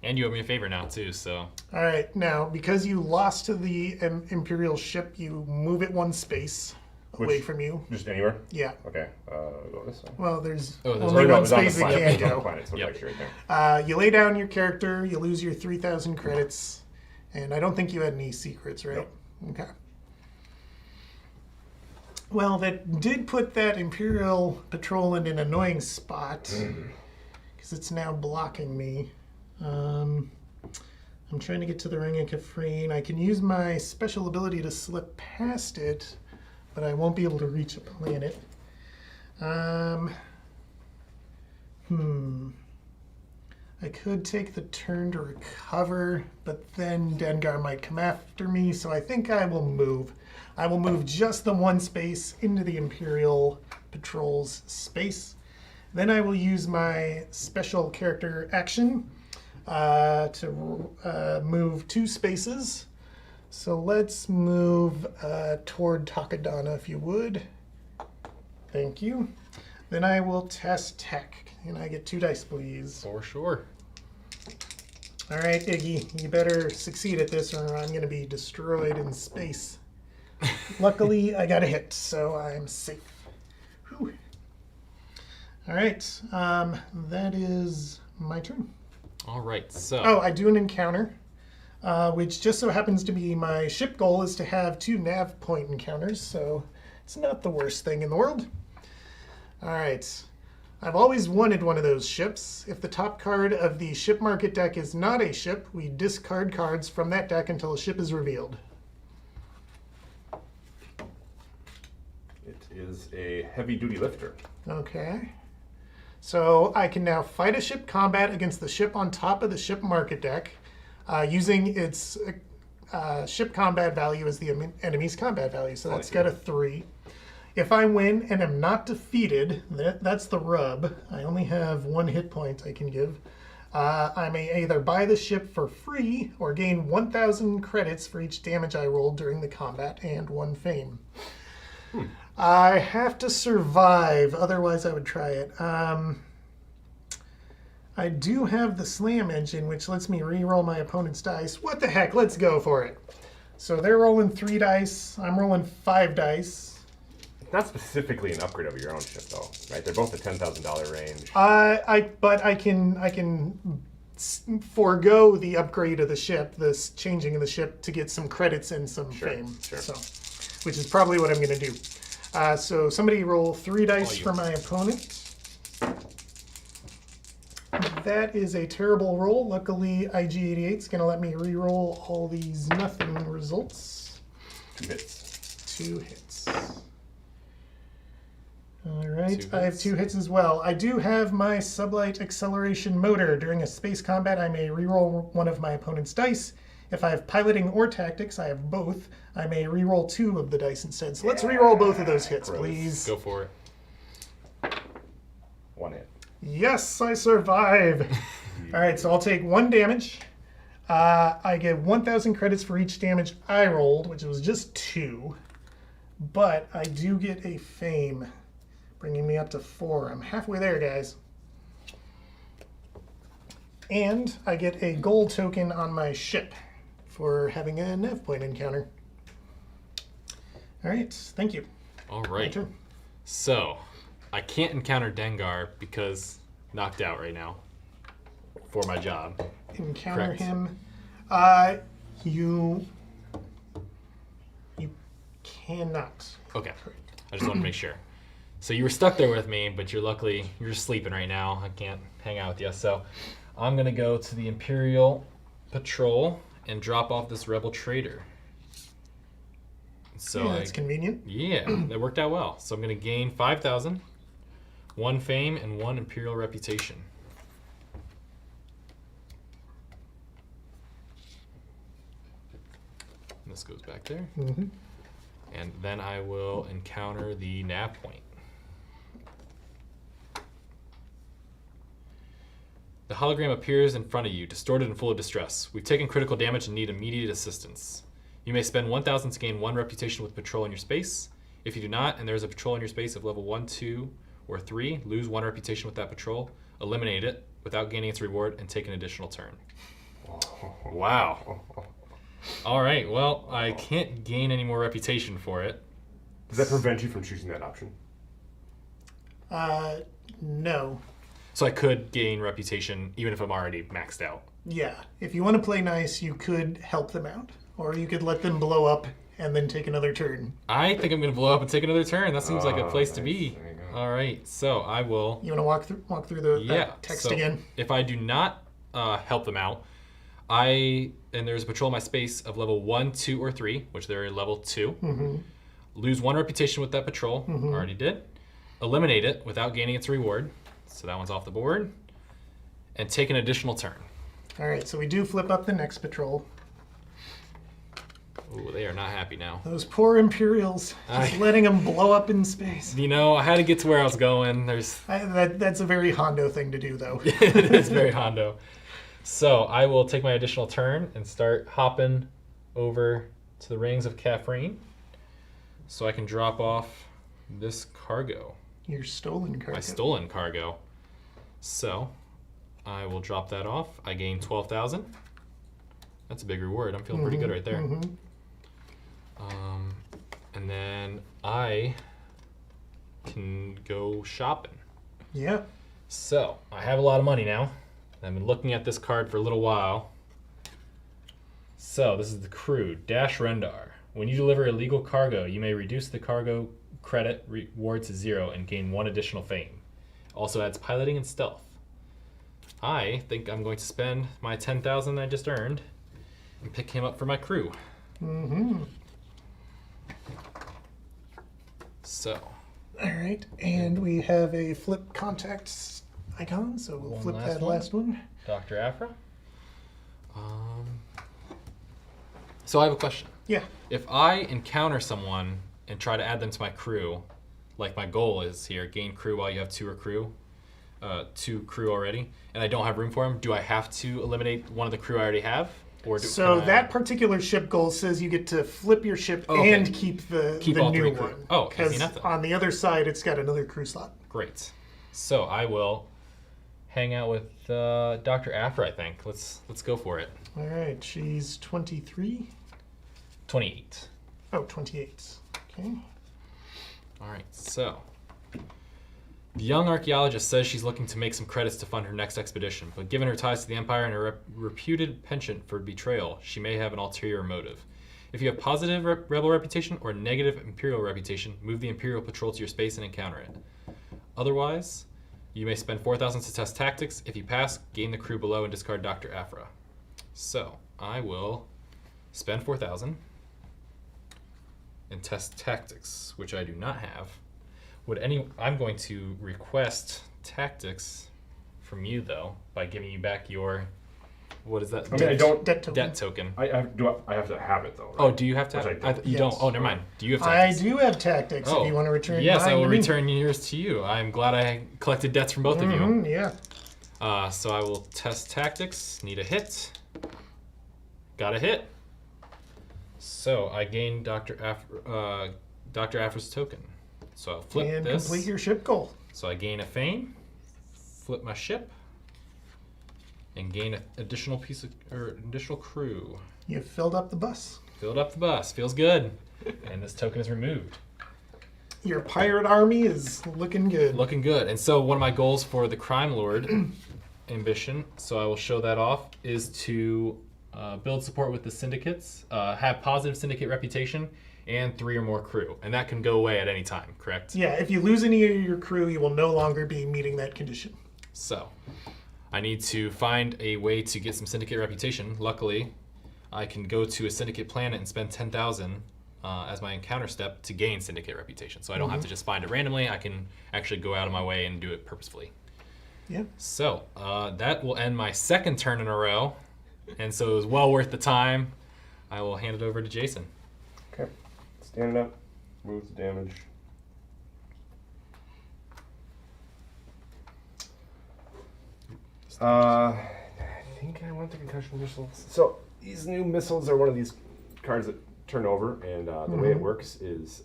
And you owe me a favor now too, so. All right, now because you lost to the Imperial ship, you move it 1 space away Which- from you. Just anywhere? Yeah. Okay. Go this way. Well, there's Oh, there's only only one it's on the space it planet. can It's on the go. planet, so it's Yep. actually right there. You lay down your character, you lose your 3,000 credits, and I don't think you had any secrets, right? Okay. Well, that did put that Imperial Patrol in an annoying spot, because it's now blocking me. I'm trying to get to the Ring of Kafrene. I can use my special ability to slip past it, but I won't be able to reach a planet. I could take the turn to recover, but then Dengar might come after me, so I think I will move. I will move just the 1 space into the Imperial Patrol's space. Then I will use my special character action to move 2 spaces. So let's move toward Takadana, if you would. Thank you. Then I will test tech. And I get 2 dice, please. For sure. All right, Iggy, you better succeed at this or I'm going to be destroyed in space. Luckily, I got a hit, so I'm safe. Whew. All right, that is my turn. All right, so. Oh, I do an encounter, which just so happens to be my ship goal is to have 2 nav point encounters, so it's not the worst thing in the world. All right. I've always wanted one of those ships. If the top card of the ship market deck is not a ship, we discard cards from that deck until a ship is revealed. It is a heavy-duty lifter. Okay. So I can now fight a ship combat against the ship on top of the ship market deck using its ship combat value as the enemy's combat value. So that's got a 3. If I win and am not defeated, that's the rub. I only have 1 hit point I can give. I may either buy the ship for free or gain 1,000 credits for each damage I rolled during the combat and 1 fame. I have to survive, otherwise I would try it. I do have the slam engine, which lets me re-roll my opponent's dice. What the heck, let's go for it. So they're rolling 3 dice, I'm rolling 5 dice. Not specifically an upgrade over your own ship, though, right? They're both the $10,000 range. But I can forego the upgrade of the ship, this changing of the ship, to get some credits and some fame. Sure. So, which is probably what I'm going to do. So somebody roll 3 dice for my opponent. That is a terrible roll. Luckily, IG88 is going to let me re-roll all these nothing results. 2 hits. 2 hits. All right, 2 I have hits. 2 hits as well. I do have my sublight acceleration motor. During a space combat, I may re-roll one of my opponent's dice. If I have piloting or tactics, I have both. I may re-roll 2 of the dice instead. So let's re-roll both of those hits, please. Go for it. 1 hit. Yes, I survive. All right, so I'll take 1 damage. I get 1,000 credits for each damage I rolled, which was just 2. But I do get a fame, bringing me up to 4. I'm halfway there, guys. And I get a gold token on my ship for having a nav point encounter. All right, thank you. All My right. turn. So, I can't encounter Dengar because knocked out right now for my job. Encounter Correct. him. You cannot. Okay. I just want to make sure. So you were stuck there with me, but you're just sleeping right now. I can't hang out with you. So I'm going to go to the Imperial Patrol and drop off this Rebel Trader. So Yeah, that's convenient. yeah, that worked out well. So I'm going to gain 5,000, 1 fame, and 1 Imperial reputation. And this goes back there. Mm-hmm. And then I will encounter the nav point. The hologram appears in front of you, distorted and full of distress. We've taken critical damage and need immediate assistance. You may spend 1,000 to gain 1 reputation with patrol in your space. If you do not, and there is a patrol in your space of level 1, 2, or 3, lose 1 reputation with that patrol, eliminate it without gaining its reward, and take an additional turn. Wow. All right, well, I can't gain any more reputation for it. Does that prevent you from choosing that option? No. So I could gain reputation even if I'm already maxed out. Yeah. If you want to play nice, you could help them out. Or you could let them blow up and then take another turn. I think I'm going to blow up and take another turn. That seems like a place to nice. be. There you go. All right, so I will... You want to walk through the that text so again? If I do not help them out, and there's a patrol in my space of level 1, 2, or 3, which they're in level 2. Mm-hmm. Lose 1 reputation with that patrol. Already did. Eliminate it without gaining its reward. So that one's off the board. And take an additional turn. All right, so we do flip up the next patrol. Ooh, they are not happy now. Those poor Imperials, just letting them blow up in space. You know, I had to get to where I was going. That's a very Hondo thing to do, though. It is very Hondo. So I will take my additional turn and start hopping over to the rings of Caffrine so I can drop off this cargo. Your stolen cargo. My stolen cargo. So I will drop that off. I gain 12,000. That's a big reward. I'm feeling pretty good right there. And then I can go shopping. Yeah. So I have a lot of money now. I've been looking at this card for a little while. So this is the crew, Dash Rendar. When you deliver illegal cargo, you may reduce the cargo credit reward to 0 and gain 1 additional fame. Also adds piloting and stealth. I think I'm going to spend my 10,000 I just earned and pick him up for my crew. So. All right, and we have a flip contacts icon, so we'll flip that last one. Dr. Afra. So I have a question. Yeah. If I encounter someone and try to add them to my crew, like my goal is here, gain crew while you have 2 crew already, and I don't have room for them, do I have to eliminate one of the crew I already have? So that particular ship goal says you get to flip your ship and keep the all new 3 crew. one. Oh, because easy enough. on the other side, it's got another crew slot. Great. So I will hang out with Dr. Afra, I think. Let's go for it. All right, she's 23. 28. Oh, 28. Okay. All right, so the young archaeologist says she's looking to make some credits to fund her next expedition, but given her ties to the Empire and her reputed penchant for betrayal, she may have an ulterior motive. If you have positive rebel reputation or negative Imperial reputation, move the Imperial patrol to your space and encounter it. Otherwise, you may spend 4,000 to test tactics. If you pass, gain the crew below and discard Dr. Afra. So I will spend 4,000 and test tactics, which I do not have. I'm going to request tactics from you though by giving you back your, what is that? I mean, I don't. Debt token. Debt token. I have to have it though. Right? Oh, do you have to? Which I don't. You Yes. don't. Oh, never mind. Do you have I tactics? do have tactics if you want to return Yes, mine I will to me. return yours to you. I'm glad I collected debts from both of you. Yeah. So I will test tactics. Need a hit. Got a hit. So I gained Dr. Afra's token. So I'll flip And this. complete your ship goal. So I gain a fame, flip my ship, and gain an additional additional crew. You filled up the bus. Filled up the bus. Feels good. And this token is removed. Your pirate army is looking good. Looking good. And so one of my goals for the Crime Lord ambition, so I will show that off, is to build support with the syndicates, have positive syndicate reputation, and 3 or more crew. And that can go away at any time, correct? Yeah, if you lose any of your crew, you will no longer be meeting that condition. So I need to find a way to get some syndicate reputation. Luckily, I can go to a syndicate planet and spend 10,000 as my encounter step to gain syndicate reputation. So I don't have to just find it randomly. I can actually go out of my way and do it purposefully. Yeah. So that will end my 2nd turn in a row. And so it was well worth the time. I will hand it over to Jason. Okay. Stand up. Move the damage. I think I want the concussion missiles. So these new missiles are one of these cards that turn over, and the way it works is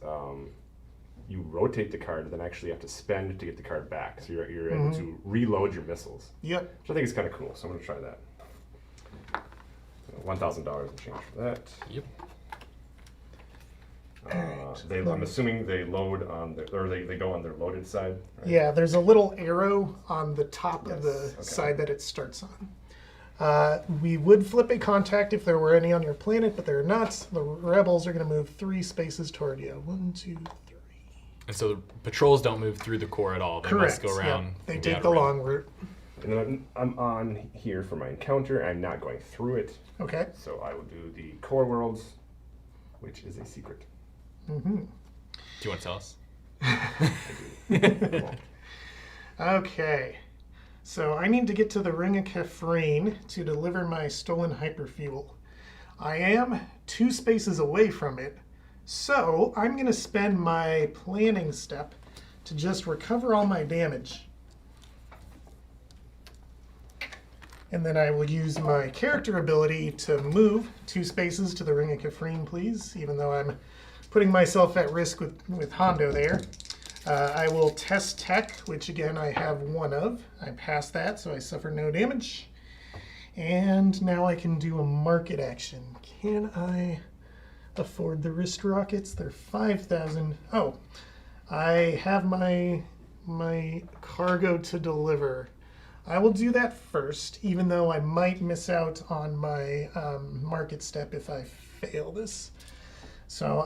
you rotate the card, and then actually have to spend to get the card back. So you're able to reload your missiles. Yep. Which I think is kind of cool. So I'm going to try that. $1,000 in change for that. Yep. I'm assuming they load on they go on their loaded side. Right? Yeah, there's a little arrow on the top of the okay. side that it starts on. We would flip a contact if there were any on your planet, but there are not. The rebels are going to move 3 spaces toward you. 1, 2, 3. And so the patrols don't move through the core at all. They Correct. must go around. Yep. They the take outer the rim. long route. And then I'm on here for my encounter. I'm not going through it. Okay. So I will do the core worlds, which is a secret. Do you want to tell us? Okay. So I need to get to the Ring of Kefrine to deliver my stolen hyperfuel. I am 2 spaces away from it, so I'm going to spend my planning step to just recover all my damage. And then I will use my character ability to move 2 spaces to the Ring of Kefrine, please, even though I'm putting myself at risk with Hondo there. I will test tech, which again I have one of. I passed that, so I suffer no damage. And now I can do a market action. Can I afford the wrist rockets? They're 5,000. Oh, I have my cargo to deliver. I will do that first, even though I might miss out on my market step if I fail this. So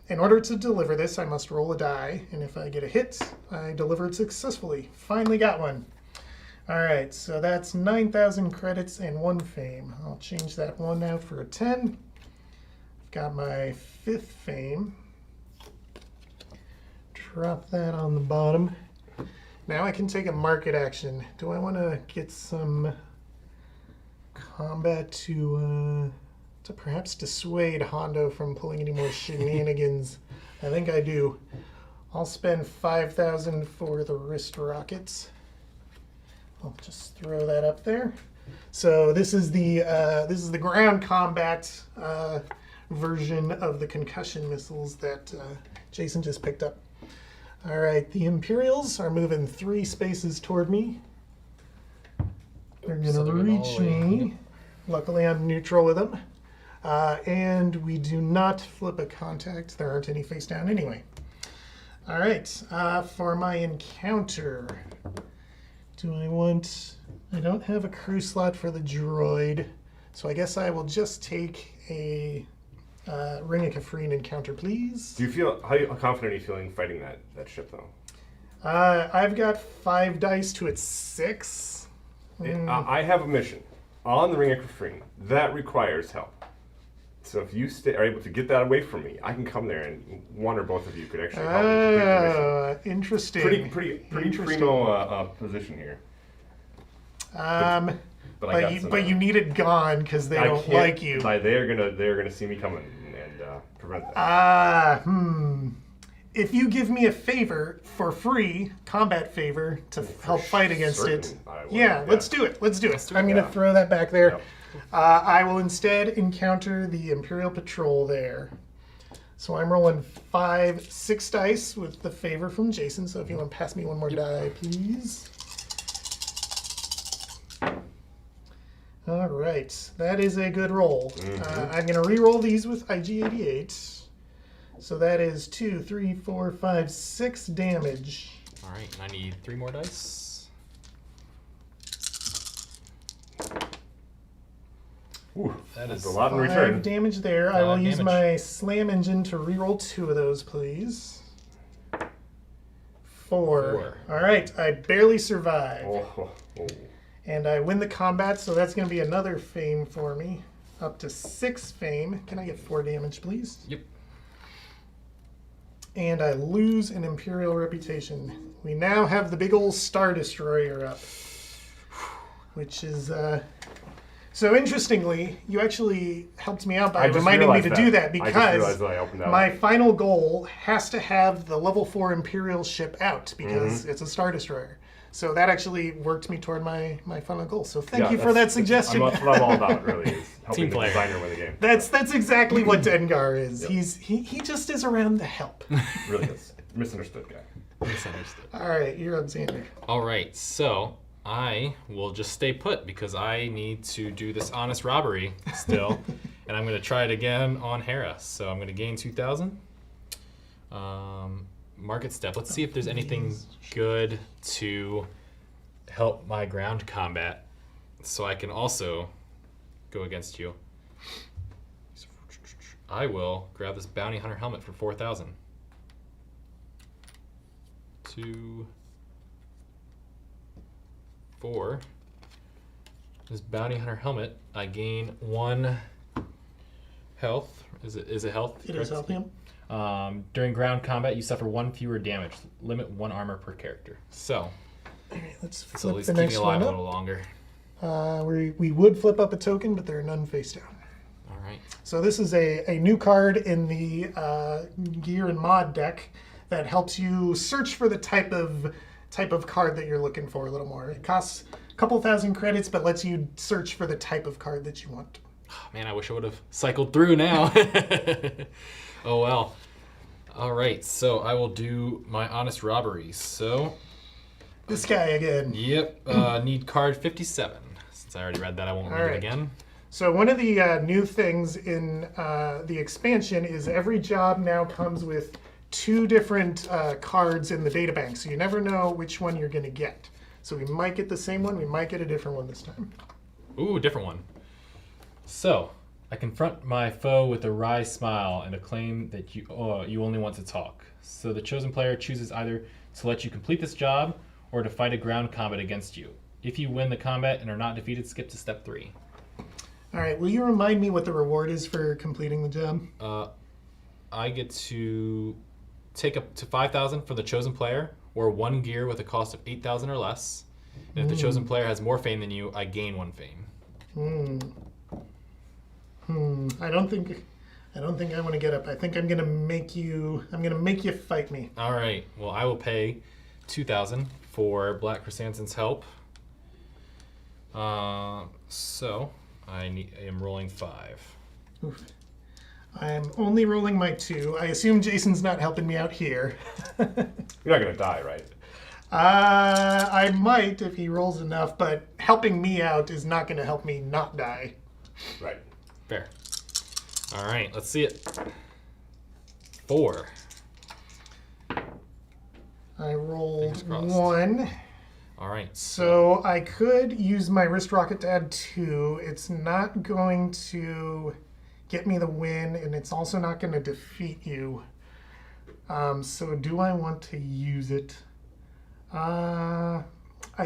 in order to deliver this, I must roll a die, and if I get a hit, I deliver it successfully. Finally got one. All right, so that's 9,000 credits and 1 fame. I'll change that 1 out for a 10. I've got my 5th fame. Drop that on the bottom. Now I can take a market action. Do I want to get some combat to perhaps dissuade Hondo from pulling any more shenanigans? I think I do. I'll spend 5,000 for the wrist rockets. I'll just throw that up there. So this is the ground combat version of the concussion missiles that Jason just picked up. All right, the Imperials are moving 3 spaces toward me. They're going to reach me. Luckily, I'm neutral with them. And we do not flip a contact. There aren't any face down anyway. All right, for my encounter, I don't have a crew slot for the droid, so I guess I will just take a Ring of Kafrene encounter, please. How confident are you feeling fighting that ship, though? I've got 5 dice to its 6. I have a mission on the Ring of Kafrene that requires help. So if you are able to get that away from me, I can come there and one or both of you could actually help me complete the mission. Interesting. Pretty primo position here. But you need it gone because they don't like you. They're gonna see me coming and prevent that. If you give me a favor for free, combat favor to help fight against it, let's do it. I'm gonna throw that back there. Yep. I will instead encounter the Imperial Patrol there. So I'm rolling 6 dice with the favor from Jason. So if you want to pass me one more die, please. All right, that is a good roll. I'm going to re-roll these with IG-88. So that is 2, 3, 4, 5, 6 damage. All right, and I need 3 more dice. Ooh, That is a lot in 5 return. damage there. I will 5 use damage. my slam engine to re-roll 2 of those, please. 4. All right, I barely survive. Oh. And I win the combat, so that's going to be another fame for me. Up to 6 fame. Can I get 4 damage, please? Yep. And I lose an Imperial reputation. We now have the big old Star Destroyer up. Which is... So interestingly, you actually helped me out by reminding me to do that because my final goal has to have the level 4 Imperial ship out because it's a Star Destroyer. So that actually worked me toward my final goal. So thank you for that suggestion. That's what I'm all about, really, is helping Team the player. designer win the game. That's exactly what Dengar is. Yep. He just is around to help. Really is. Misunderstood guy. Misunderstood. All right, you're up, Xander. All right, so I will just stay put because I need to do this honest robbery still, and I'm going to try it again on Hera. So I'm going to gain 2,000. Market step. Let's see if there's anything good to help my ground combat, so I can also go against you. I will grab this bounty hunter helmet for 4,000. 2, 4. This bounty hunter helmet, I gain 1 health. Is it health? It is health, yeah. During ground combat, you suffer 1 fewer damage. Limit 1 armor per character. So, All right, let's this will at flip least the keep me next alive one a up. little longer. We would flip up a token, but there are none face down. All right. So this is a new card in the gear and mod deck that helps you search for the type of card that you're looking for a little more. It costs a couple thousand credits, but lets you search for the type of card that you want. Oh, man, I wish I would have cycled through now. Oh, well. All right, so I will do my honest robberies. So, This guy again. yep, need card 57. Since I already read that, I won't read right. it again. So one of the new things in the expansion is every job now comes with 2 different cards in the databank, so you never know which one you're going to get. So we might get the same one, we might get a different one this time. Ooh, different one. So, I confront my foe with a wry smile and acclaim that you only want to talk. So the chosen player chooses either to let you complete this job or to fight a ground combat against you. If you win the combat and are not defeated, skip to step 3. All right, will you remind me what the reward is for completing the job? I get to take up to 5,000 for the chosen player, or 1 gear with a cost of 8,000 or less. And if the chosen player has more fame than you, I gain 1 fame. I don't think I want to get up. I think I'm gonna make you fight me. All right. Well, I will pay 2,000 for Black Chrysanthemum's help. So I am rolling 5. Oof. I'm only rolling my 2. I assume Jason's not helping me out here. You're not gonna die, right? I might if he rolls enough, but helping me out is not going to help me not die. Right. Fair. All right. Let's see it. 4. I rolled Fingers crossed. 1. All right. So I could use my wrist rocket to add 2. It's not going to get me the win, and it's also not going to defeat you. So do I want to use it? I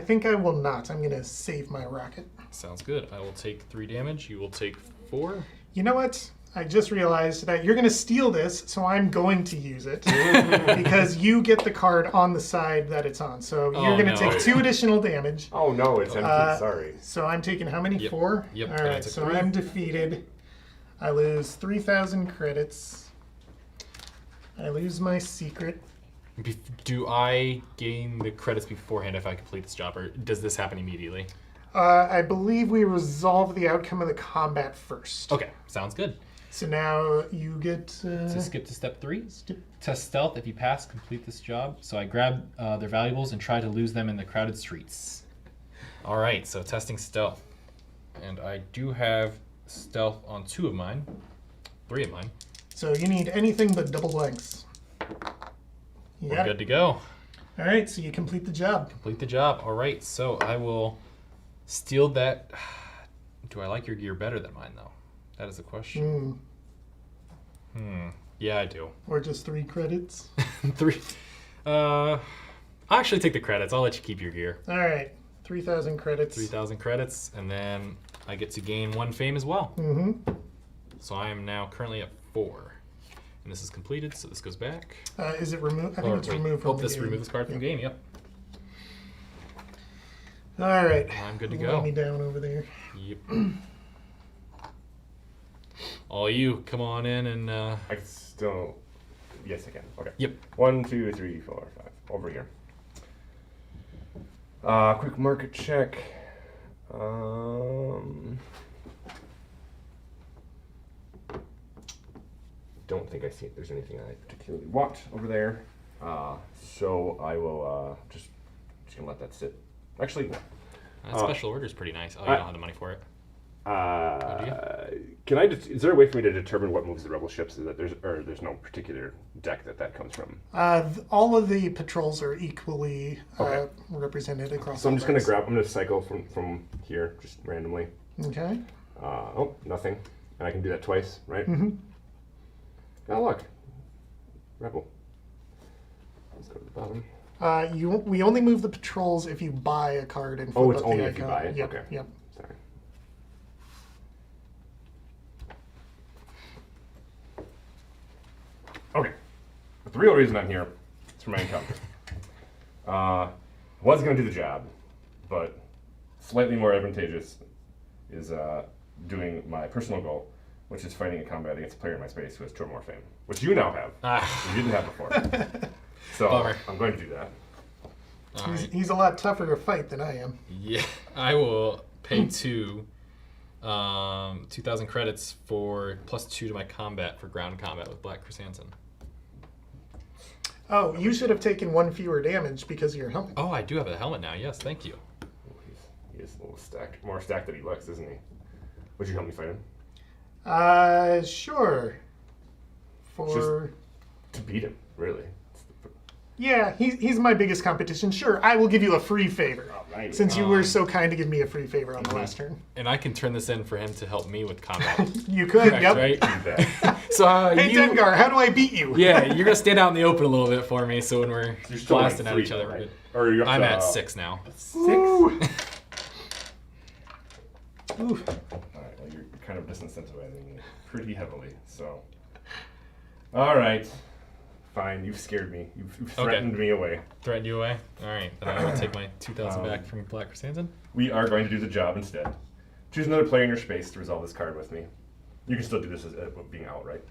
think I will not. I'm going to save my rocket. Sounds good. I will take 3 damage. You will take 4. You know what? I just realized that you're going to steal this, so I'm going to use it because you get the card on the side that it's on. So you're going to take 2 additional damage. Oh no, it's empty. Sorry. So I'm taking how many? Yep. 4? Yep, All and I right, took so 3. I'm defeated. I lose 3,000 credits. I lose my secret. Do I gain the credits beforehand if I complete this job, or does this happen immediately? I believe we resolve the outcome of the combat first. Okay, sounds good. So now you get... So skip to step 3. Test stealth. If you pass, complete this job. So I grab their valuables and try to lose them in the crowded streets. All right, so testing stealth. And I do have stealth on 2 of mine. 3 of mine. So you need anything but double blanks. We're good to go. All right, so you complete the job. Complete the job. All right, so I will steal that. Do I like your gear better than mine, though? That is the question. Yeah, I do. Or just 3 credits. 3. I'll actually take the credits. I'll let you keep your gear. All right, 3,000 credits. 3,000 credits, and then I get to gain 1 fame as well. Mm-hmm. So I am now currently at 4. And this is completed, so this goes back. Is it removed? I think it's removed from the this game. remove this card from game, yep. All right. I'm good to Let go. me down over there. Yep. All you, come on in and I still. Yes, I can. Okay. yep. 1, 2, 3, 4, 5. Over here. Quick market check. Don't think there's anything I particularly want over there. So I will just gonna let that sit. Actually, That special order is pretty nice. Oh, you don't have the money for it. can I just? Is there a way for me to determine what moves the rebel ships? Is that there's no particular deck that comes from? All of the patrols are equally Okay. represented across. So I'm the just gonna boards. I'm gonna cycle from here just randomly. Okay. Oh, nothing, and I can do that twice, right? Mm-hmm. Oh, look, rebel. Let's go to the bottom. We only move the patrols if you buy a card and flip Oh, it's up the only if you icon. buy it? Yep, Okay. Yep. Sorry. Okay. But the real reason I'm here is for my encounter. I was going to do the job, but slightly more advantageous is doing my personal goal, which is fighting a combat against a player in my space who has 2 or more fame, which you now have. You didn't have before. So Bummer. I'm going to do that. All right. He's a lot tougher to fight than I am. Yeah, I will pay 2,000 credits for +2 to my combat for ground combat with Black Chrysanthemum. Oh, you should have taken 1 fewer damage because of your helmet. Oh, I do have a helmet now. Yes, thank you. He is a little stacked, more stacked than he looks, isn't he? Would you help me fight him? Sure. For... To beat him, really. Yeah, he's my biggest competition. Sure, I will give you a free favor. Alrighty. Since you were so kind to give me a free favor on the last turn. And I can turn this in for him to help me with combat. You could, Correct, yep. right? Do that. So Hey, Dengar, how do I beat you? Yeah, you're gonna stand out in the open a little bit for me, so when we're You're still blasting at at 3, each other, though, we're right? good. Or are you up I'm to, at 6 now. 6? Ooh. Oof. Alright, well, you're kind of disincentivizing me pretty heavily, so. Alright. Fine, you've scared me. You've threatened me away. Threatened you away? Alright, then I will take my 2,000 back from Black Chrysanthemum. We are going to do the job instead. Choose another player in your space to resolve this card with me. You can still do this as being out, right?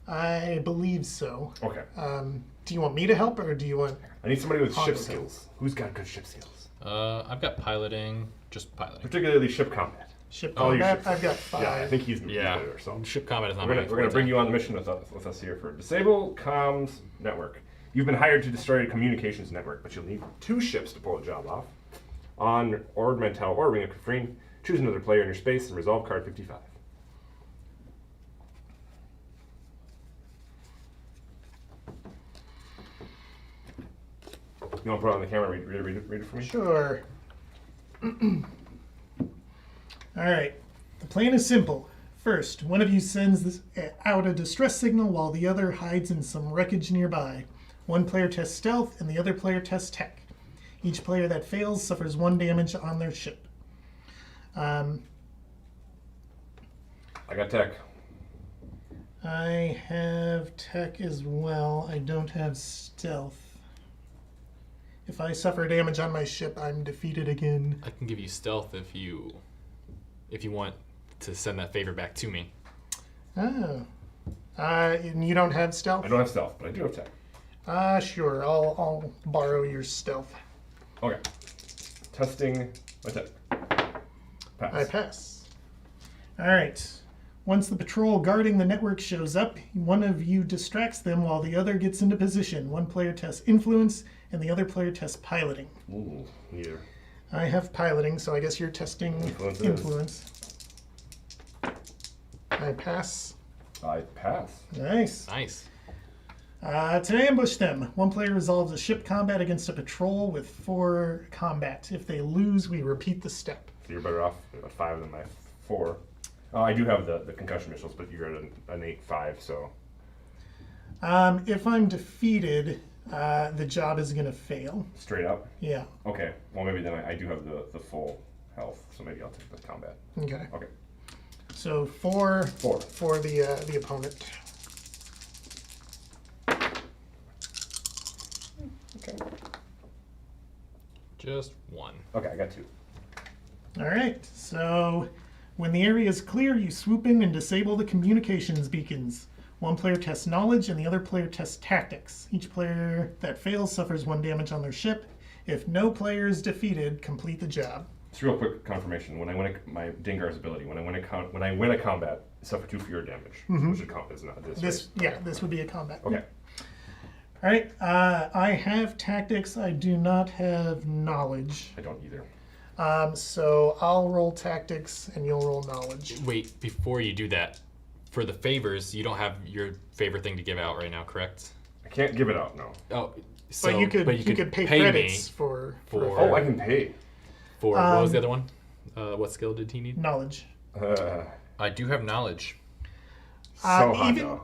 I believe so. Okay. Do you want me to help, or do you want... I need somebody with ship Okay. skills. Who's got good ship skills? I've got piloting, just piloting. Particularly ship combat. Ship Oh, your combat? ship- I've got 5. Yeah, I think he's Yeah, better. So ship combat is not we're my gonna forte. bring you on the mission with us here for Disable Comms Network. You've been hired to destroy a communications network, but you'll need 2 ships to pull the job off. On Ord Mantell or Ring of Kafrine, choose another player in your space and resolve card 55. You want to put it on the camera? Read it for me? Sure. All right. The plan is simple. First, one of you sends out a distress signal while the other hides in some wreckage nearby. One player tests stealth and the other player tests tech. Each player that fails suffers 1 damage on their ship. I got tech. I have tech as well. I don't have stealth. If I suffer damage on my ship, I'm defeated again. I can give you stealth if you want to send that favor back to me. Oh. And you don't have stealth? I don't have stealth, but I do have tech. Sure. I'll borrow your stealth. Okay. Testing my tech. Pass. I pass. All right. Once the patrol guarding the network shows up, one of you distracts them while the other gets into position. One player tests influence, and the other player tests piloting. Ooh, neither. I have piloting, so I guess you're testing Influence it is. influence. I pass. I pass. Nice. Nice. To ambush them, one player resolves a ship combat against a patrol with 4 combat. If they lose, we repeat the step. So you're better off at 5 than my 4. I do have the concussion missiles, but you're at an 8-5, so. If I'm defeated, the job is going to fail. Straight up? Yeah. Okay. Well, maybe then I do have the full health, so maybe I'll take the combat. Okay. Okay. So 4 4. for the opponent. Okay. Just 1. Okay, I got 2. All right. So when the area is clear, you swoop in and disable the communications beacons. One player tests knowledge and the other player tests tactics. Each player that fails suffers 1 damage on their ship. If no player is defeated, complete the job. Just real quick confirmation. When I win my Dingar's ability, when I win a combat, suffer 2 fewer damage, which should count as not this. Right? This would be a combat. Okay. All right. I have tactics. I do not have knowledge. I don't either. So I'll roll tactics and you'll roll knowledge. Wait, before you do that, for the favors, you don't have your favor thing to give out right now, correct? I can't give it out, no. Oh, so But you could pay credits me for Oh, I can pay. for what was the other one? What skill did he need? knowledge. I do have knowledge. So hot even, though.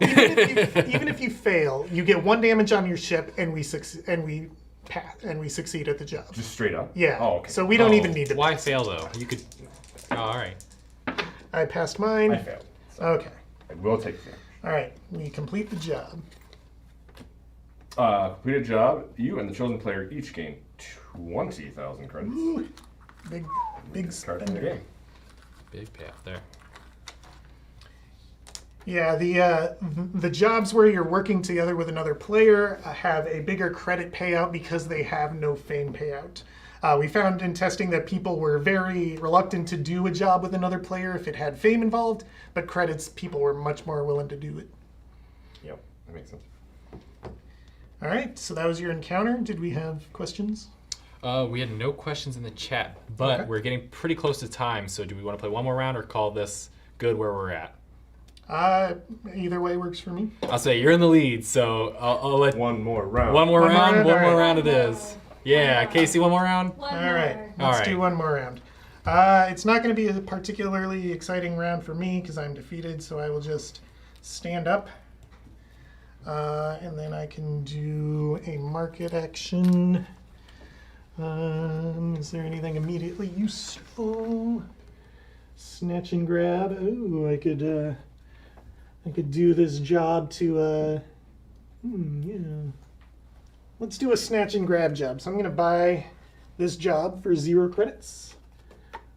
even if you fail, you get 1 damage on your ship, and we succeed at the job. Just straight up? Yeah. Oh, okay. So we don't even need to. Why fail though? You could. Oh, all right. I passed mine. I failed. So Okay. I will take the All right. We complete the job. complete a job. You and the chosen player each gain 20,000 credits. Ooh, big Card in the spender. game. Big payoff there. Yeah, the jobs where you're working together with another player have a bigger credit payout because they have no fame payout. We found in testing that people were very reluctant to do a job with another player if it had fame involved, but credits, people were much more willing to do it. Yep, that makes sense. All All right, so that was your encounter. Did we have questions? We had no questions in the chat, but Okay. we're getting pretty close to time. So do we want to play one more round or call this good where we're at? Either way works for me. I'll say you're in the lead, so I'll let One more round. one more One more round. round, One all more right. round it is. Yeah, Casey, one more round. One All more. right, All let's right. do one more round. It's not going to be a particularly exciting round for me because I'm defeated, so I will just stand up. And then I can do a market action. Is there anything immediately useful? Snatch and grab. Ooh, I could do this job to yeah. Let's do a snatch and grab job. So I'm gonna buy this job for 0 credits.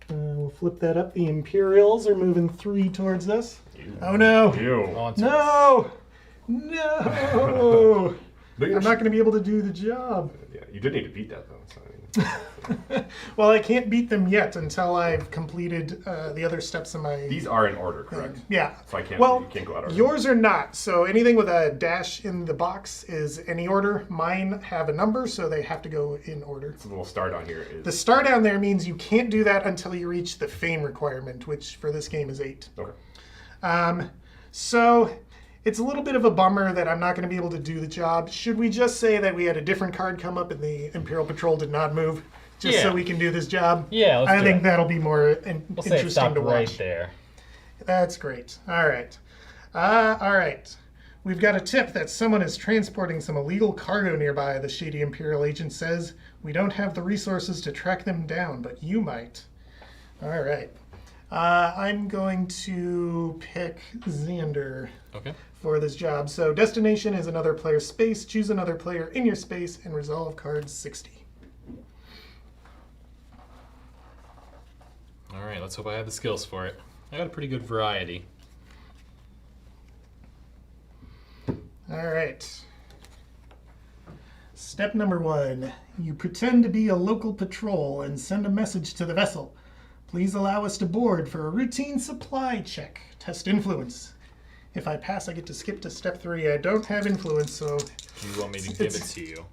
We'll flip that up. The Imperials are moving 3 towards us. Oh no! You. No! No! But I'm not going to be able to do the job. Yeah, you did need to beat that though. So, Well, I can't beat them yet until I've completed the other steps in my. these are in order, correct? Yeah. So I can't. Well, you can't go out of order. yours are not. So anything with a dash in the box is any order. Mine have a number, so they have to go in order. So the little star down here is. The star down there means you can't do that until you reach the fame requirement, which for this game is 8. Okay. So it's a little bit of a bummer that I'm not going to be able to do the job. Should we just say that we had a different card come up and the Imperial Patrol did not move, just so Yeah. we can do this job? Yeah, let's I do think it. that'll be more We'll say it interesting stopped to watch. right there. That's great. All right. All right. We've got a tip that someone is transporting some illegal cargo nearby, the shady Imperial agent says. We don't have the resources to track them down, but you might. All right. I'm going to pick Xander Okay. for this job. So destination is another player's space. Choose another player in your space and resolve card 60. All right. Let's hope I have the skills for it. I got a pretty good variety. All right. Step number 1. You pretend to be a local patrol and send a message to the vessel. Please allow us to board for a routine supply check. Test influence. If I pass, I get to skip to step 3. I don't have influence, so Do you want me to give it to you?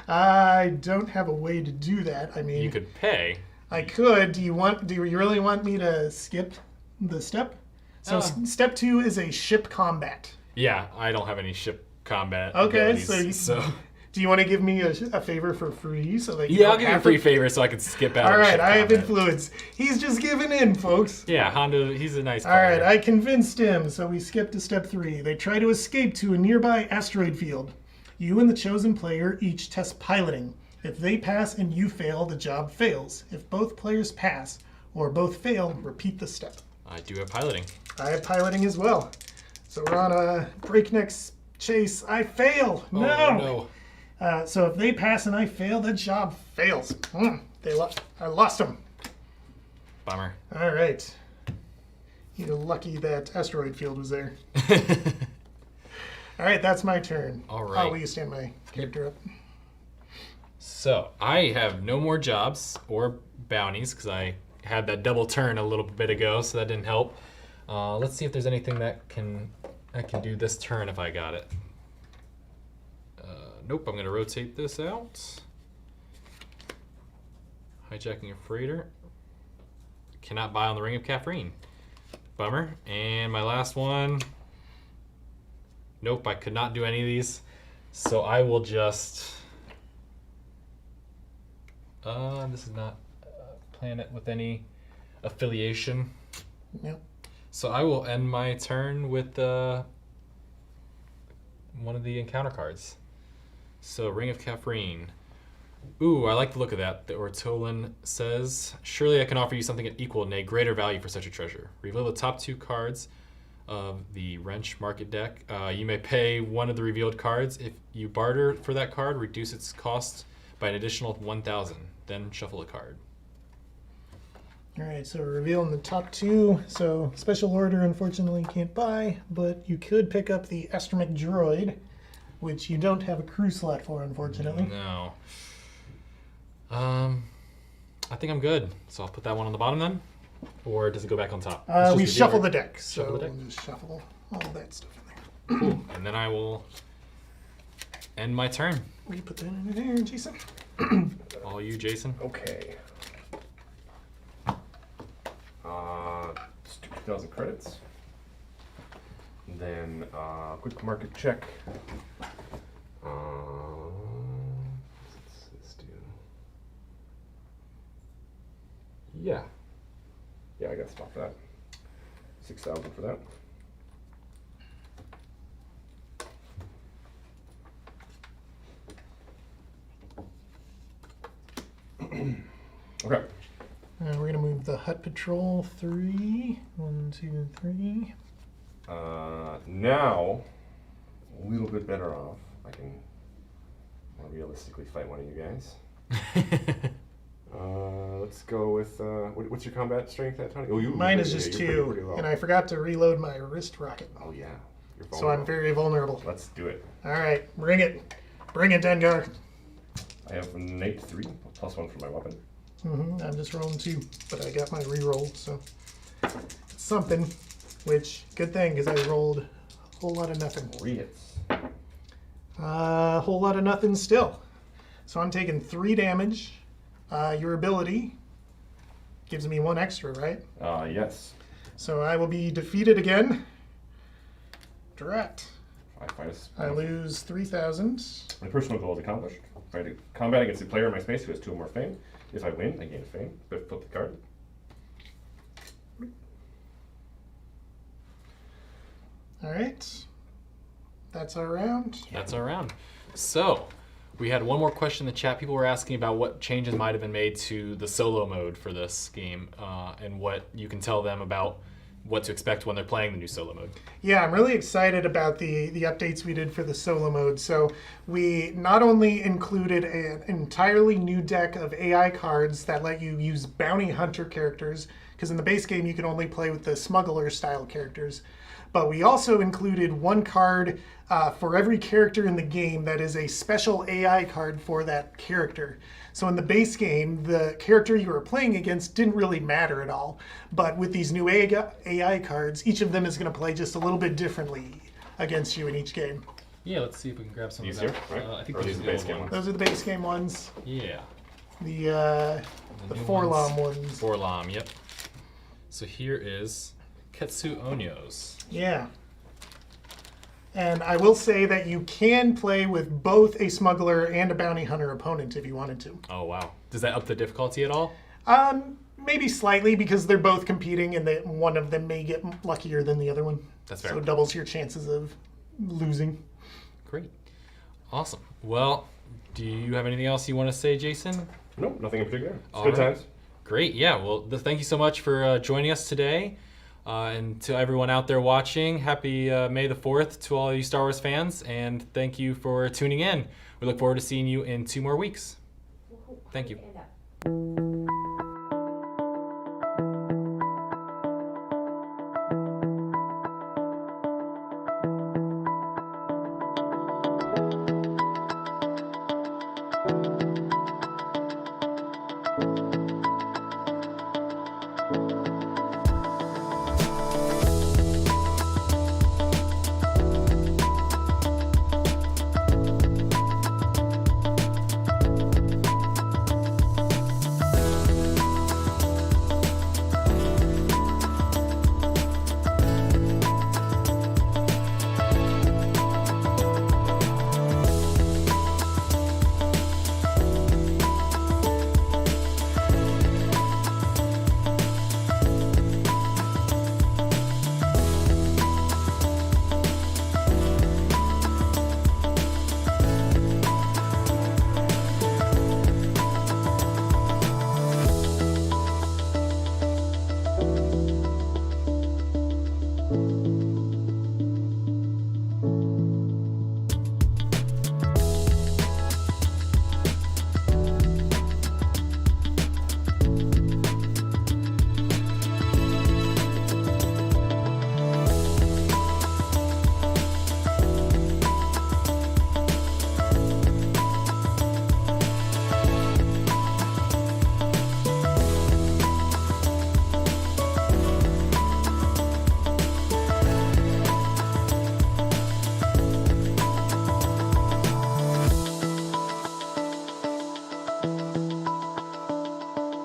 I don't have a way to do that. I mean, You could pay. I could. Do you really want me to skip the step? So step 2 is a ship combat. Yeah, I don't have any ship combat. Okay, abilities, so do you want to give me a favor for free so that you yeah, don't I'll give you a have free to? favor so I can skip out. All of right, ship I have combat. influence. He's just giving in, folks. Yeah, Hondo, he's a nice All right, player. I convinced him, so we skip to step 3. They try to escape to a nearby asteroid field. You and the chosen player each test piloting. If they pass and you fail, the job fails. If both players pass or both fail, repeat the step. I do have piloting. I have piloting as well. So we're on a breakneck chase. I fail. Oh, No. no. So if they pass and I fail, the job fails. I lost them. Bummer. All right. You're lucky that asteroid field was there. All right, that's my turn. All right. Will you stand my character up? So I have no more jobs or bounties because I had that double turn a little bit ago, so that didn't help. Let's see if there's anything that I can do this turn if I got it. Nope, I'm going to rotate this out. Hijacking a freighter. Cannot buy on the Ring of Caffeine. Bummer. And my last one. Nope, I could not do any of these. So I will just... this is not a planet with any affiliation. Yep. So I will end my turn with one of the encounter cards. So Ring of Caffeine. Ooh, I like the look of that. The Ortolan says, surely I can offer you something at equal, nay, greater value for such a treasure. Reveal the top 2 cards of the Wrench Market deck. You may pay one of the revealed cards. If you barter for that card, reduce its cost by an additional 1,000. Then shuffle a card. All right, so we're revealing the top 2. So special order, unfortunately, can't buy, but you could pick up the Astromech Droid, which you don't have a crew slot for, unfortunately. No. I think I'm good. So I'll put that one on the bottom then? Or does it go back on top? It's just We the shuffle dealer. the deck, so Shuffle the deck? we'll just shuffle all that stuff in there. And then I will And my turn. We put that in there, Jason. All you, Jason. Okay. Just 2,000 credits. Then quick market check. What's this do? Yeah. Yeah, I gotta stop that. 6,000 for that. Okay. We're going to move the Hut Patrol 3. 1, 2, 3. Now, a little bit better off. I can realistically fight one of you guys. Let's go with, what's your combat strength at, Tony? Oh, Mine is just you're 2, pretty low. and I forgot to reload my wrist rocket. Oh, yeah. You're So I'm very vulnerable. Let's do it. All right, bring it. Bring it, Dengar. I have an innate 3, +1 for my weapon. I'm just rolling 2, but I got my reroll, so it's something. Which, good thing, because I rolled a whole lot of nothing. 3 hits. A whole lot of nothing still. So I'm taking 3 damage. Your ability gives me 1 extra, right? Yes. So I will be defeated again. Drat. I lose 3,000. My personal goal is accomplished. Fight a combat against a player in my space who has 2 or more fame. If I win, I gain fame. But flip the card. All right. That's our round. That's our round. So, we had one more question in the chat. People were asking about what changes might have been made to the solo mode for this game, and what you can tell them about what to expect when they're playing the new solo mode. Yeah, I'm really excited about the updates we did for the solo mode. So we not only included an entirely new deck of AI cards that let you use bounty hunter characters, because in the base game you can only play with the smuggler style characters, but we also included 1 card for every character in the game that is a special AI card for that character. So in the base game, the character you were playing against didn't really matter at all. But with these new AI cards, each of them is going to play just a little bit differently against you in each game. Yeah, let's see if we can grab some These of here, that. right? I think Or those these are the the base old game ones. Those are the base game ones. Yeah. The new Forlom ones. Forlom, yep. So here is Ketsu Onyo's. Yeah. And I will say that you can play with both a smuggler and a bounty hunter opponent if you wanted to. Oh, wow. Does that up the difficulty at all? Maybe slightly, because they're both competing and one of them may get luckier than the other one. That's fair. So it doubles your chances of losing. Great. Awesome. Well, do you have anything else you want to say, Jason? Nope, nothing in particular. It's All good right. times. Great. Yeah. Well, thank you so much for joining us today. And to everyone out there watching, happy May the 4th to all you Star Wars fans. And thank you for tuning in. We look forward to seeing you in 2 more weeks. Thank you. Hand up.